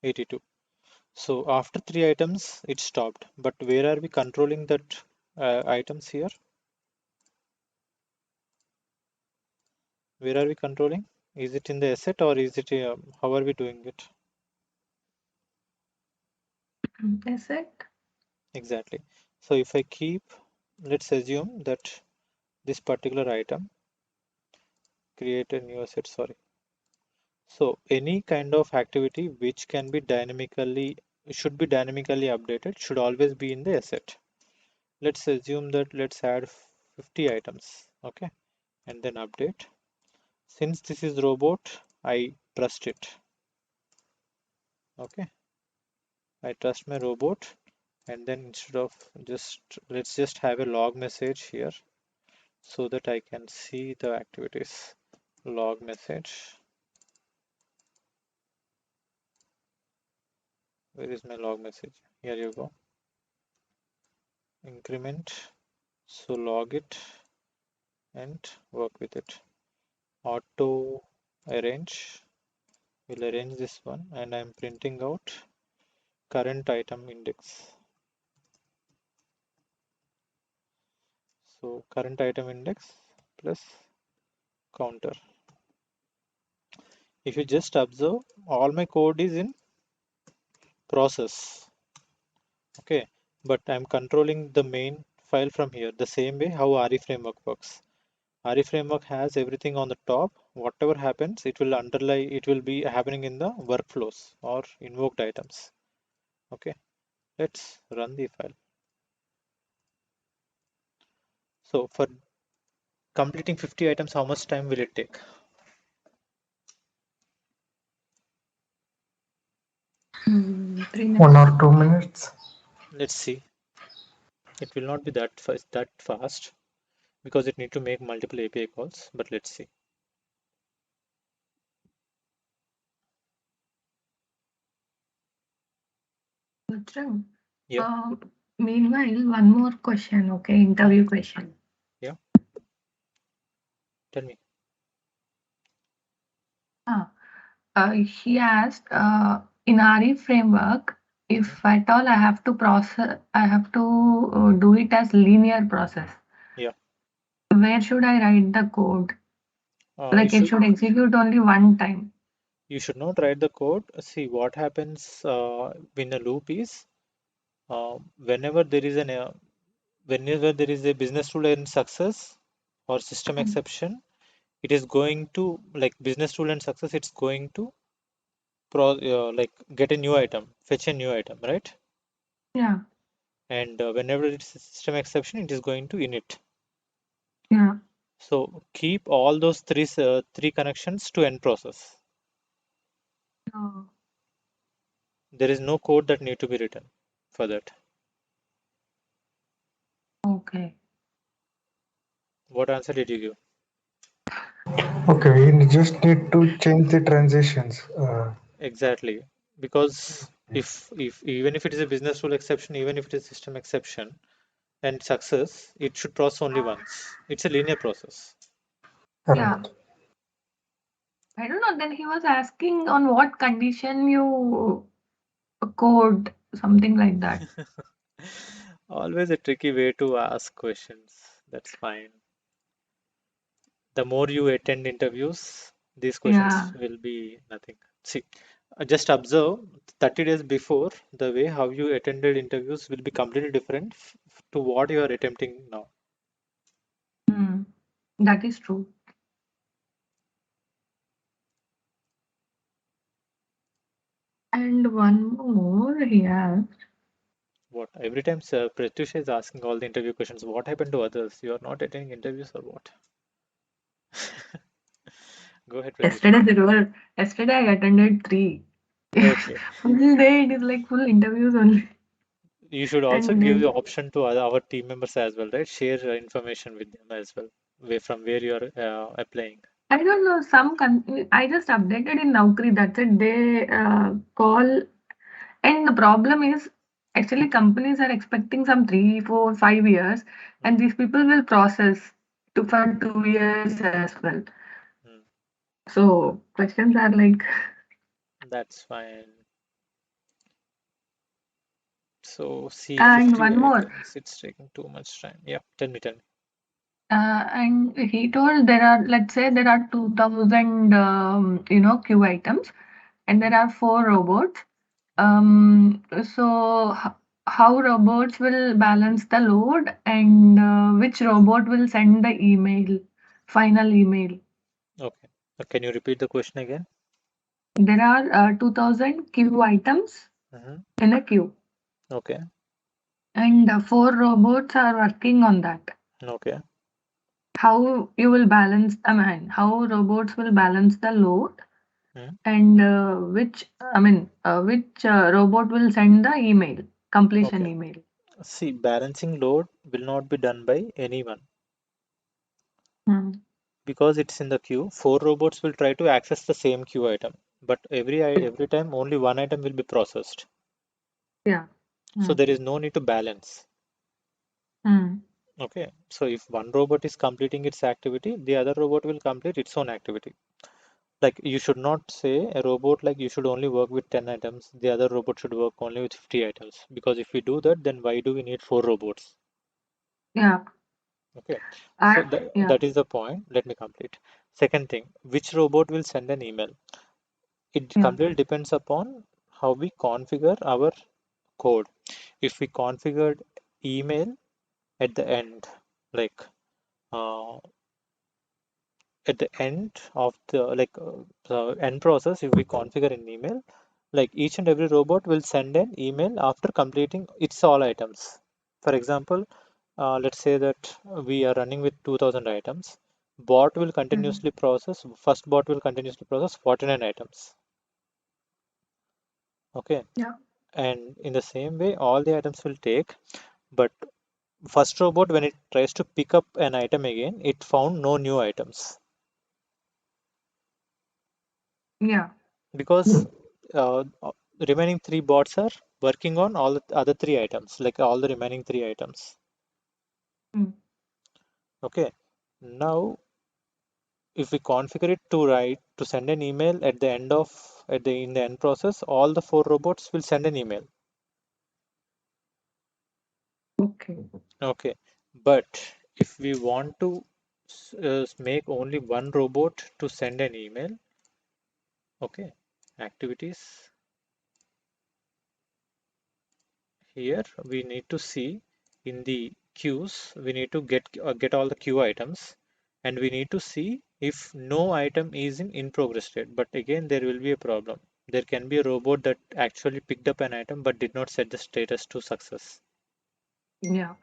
82. So after 3 items, it stopped. But where are we controlling that items here? Where are we controlling? Is it in the asset, or is it, how are we doing it? Asset. Exactly. So if I keep, let's assume that this particular item, create a new asset, sorry. So any kind of activity which can be dynamically, should be dynamically updated, should always be in the asset. Let's assume that, let's add 50 items, okay, and then update. Since this is robot, I trust it. Okay, I trust my robot, and then instead of just, let's just have a log message here so that I can see the activities. Log message. Where is my log message? Here you go. Increment. So log it and work with it. Auto arrange. We'll arrange this one, and I'm printing out current item index. So current item index plus counter. If you just observe, all my code is in process. Okay, but I'm controlling the main file from here the same way how RE framework works. RE framework has everything on the top, whatever happens, it will underlie, it will be happening in the workflows or invoked items. Okay, let's run the file. So for completing 50 items, how much time will it take? 3 minutes. 1 or 2 minutes. Let's see. It will not be that fast because it need to make multiple API calls, but let's see. Vajrang, Yeah, meanwhile, one more question, okay? Interview question. yeah. Tell me. He asked, in RE framework, if at all I have to do it as linear process. Yeah. Where should I write the code? You Like it should execute only one time. You should not write the code. See what happens in a loop is whenever there is a business rule and success or system exception, it is going to, like, business rule and success, it's going to like get a new item, fetch a new item, right? Yeah. And whenever it's a system exception, it is going to init. Yeah. So keep all those three connections to end process. Oh, There is no code that need to be written for that. okay. What answer did you give? Okay, we just need to change the transitions. Exactly, because if even if it is a business rule exception, even if it is system exception and success, it should process only once. It's a linear process. Yeah. Correct. I don't know. Then he was asking on what condition you code, something like that. Always a tricky way to ask questions. That's fine. The more you attend interviews, these questions Yeah. will be nothing. See, just observe 30 days before, the way how you attended interviews will be completely different to what you are attempting now. Hmm. That is true. And one more he asked. What? Every time Sir Pratyusha is asking all the interview questions, what happened to others? You are not attending interviews or what? Go ahead, Pratyusha. Yesterday I attended 3. Okay. Full day it is like full interviews only. You should also And give the option to our team members as well, right? Share information with them as well, from where you are applying. I don't know, I just updated in Naukri. That's it. They call, and the problem is actually companies are expecting some 3, 4, 5 years, and these people will process for 2 years as well. Hmm. So questions are like, That's fine. So see, and 50 one more. items, it's taking too much time. Yeah, tell me. And he told let's say there are 2000, queue items, and there are 4 robots. So how robots will balance the load, and which robot will send the final email? Okay. Can you repeat the question again? There are 2000 queue items Mm-hmm. in a queue, Okay. and 4 robots are working on that. Okay. How you will balance, I mean, how robots will balance the load, Hmm. and which robot will send the completion Okay. email? See, balancing load will not be done by anyone Hmm. because it's in the queue. 4 robots will try to access the same queue item, but every time only one item will be processed. Yeah. So Hmm. there is no need to balance. Hmm. Okay. So if one robot is completing its activity, the other robot will complete its own activity. Like, you should not say a robot like you should only work with 10 items, the other robot should work only with 50 items. Because if we do that, then why do we need 4 robots? Yeah. Okay. So Yeah. that is the point. Let me complete. Second thing, which robot will send an email? It Yeah. completely depends upon how we configure our code. If we configured email at the end, like uh, at the end of the end process, if we configure an email, like each and every robot will send an email after completing its all items. For example, let's say that we are running with 2000 items. Bot will continuously process, first bot will continuously process 49 items. Okay. Yeah. And in the same way, all the items will take, but first robot, when it tries to pick up an item again, it found no new items Yeah. because remaining three bots are working on all the other three items, like all the remaining three items. Mm. Okay. Now, if we configure it to write to send an email at the end of in the end process, all the four robots will send an email. Okay. Okay. But if we want to make only one robot to send an email, okay, activities. Here we need to see in the queues, we need to get all the queue items, and we need to see if no item is in progress state. But again, there will be a problem. There can be a robot that actually picked up an item but did not set the status to success. Yeah.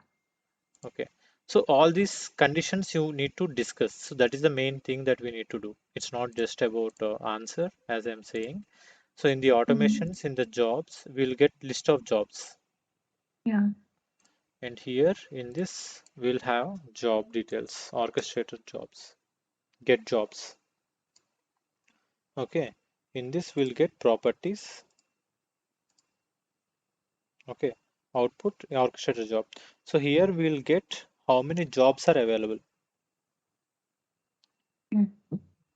Okay. So all these conditions you need to discuss. So that is the main thing that we need to do. It's not just about answer, as I'm saying. So in the Mm. automations, in the jobs, we'll get list of jobs. Yeah. And here in this, we'll have job details, orchestrated jobs, get jobs. Okay. In this, we'll get properties. Okay. Output, orchestrated job. So here we'll get how many jobs are available. Mm.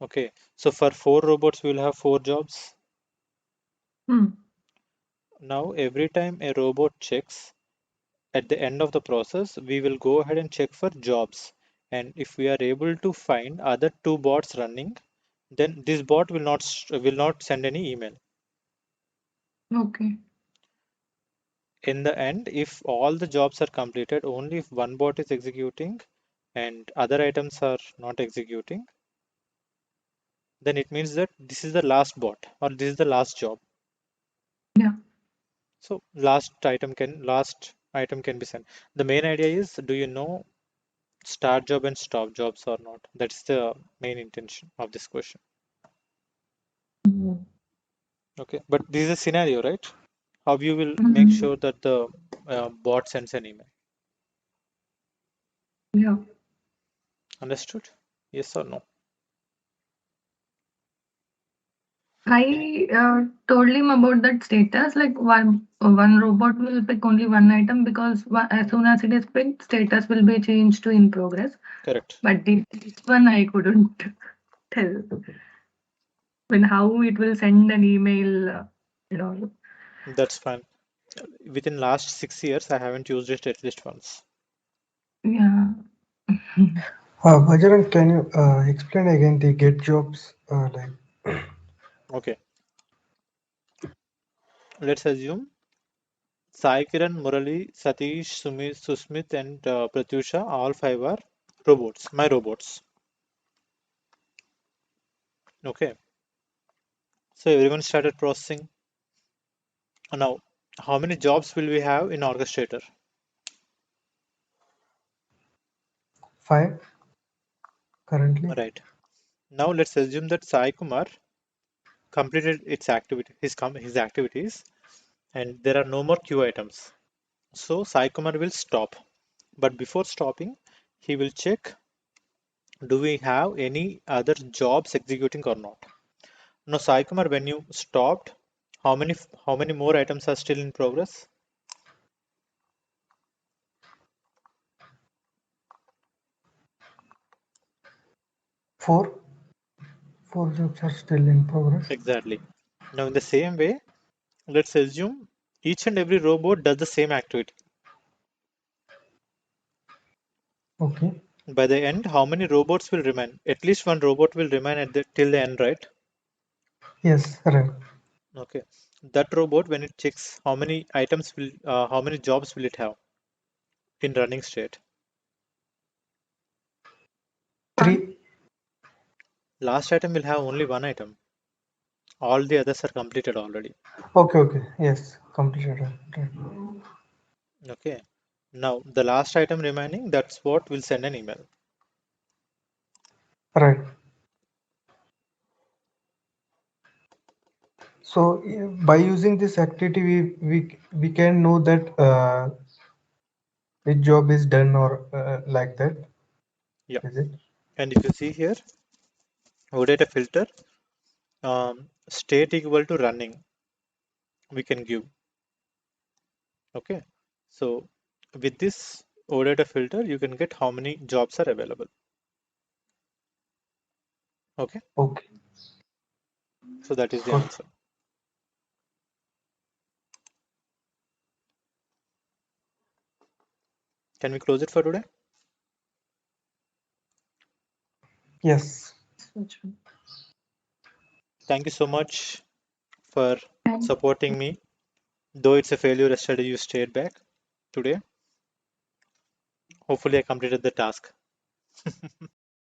Okay. So for four robots, we'll have four jobs. Mm. Now, every time a robot checks at the end of the process, we will go ahead and check for jobs. And if we are able to find other two bots running, then this bot will not send any email. Okay. In the end, if all the jobs are completed, only if one bot is executing and other items are not executing, then it means that this is the last bot or this is the last job. Yeah. So last item can be sent. The main idea is, do you know start job and stop jobs or not? That's the main intention of this question. Mm. Okay, but this is a scenario, right? How you will make Mm. sure that the bot sends an email. Yeah. Understood? Yes or no? I told him about that status. Like one robot will pick only one item because as soon as it is picked, status will be changed to in progress. Correct. But this one I couldn't tell when how it will send an email. You know. That's fine. Within last 6 years, I haven't used it at least once. Yeah. Vajrang, can you explain again the get jobs? Okay, let's assume Sai, Kiran, Murali, Satish, Susmit, and Pratyusha, all five are robots, my robots. Okay, so everyone started processing. Now, how many jobs will we have in Orchestrator? 5 currently. Right. Now let's assume that Sai Kumar completed his activities, and there are no more queue items. So Sai Kumar will stop. But before stopping, he will check, do we have any other jobs executing or not? Now, Sai Kumar, when you stopped, how many more items are still in progress? 4 jobs are still in progress. Exactly. Now, in the same way, let's assume each and every robot does the same activity. Okay. By the end, how many robots will remain? At least one robot will remain till the end, right? Yes, right. Okay. That robot, when it checks how many jobs will it have in running state? 1. 3. Last item will have only one item. All the others are completed already. Okay. Yes, completed. Right. Okay. Now the last item remaining, that's what will send an email. Right. So by using this activity, we can know that which job is done or like that. Yeah. Is it? And if you see here, OData filter, state equal to running, we can give. Okay. So with this OData filter, you can get how many jobs are available. Okay. Okay. So that is the Okay. answer. Can we close it for today? Yes. Thank you so much for supporting me. Though it's a failure yesterday, you stayed back today. Hopefully, I completed the task.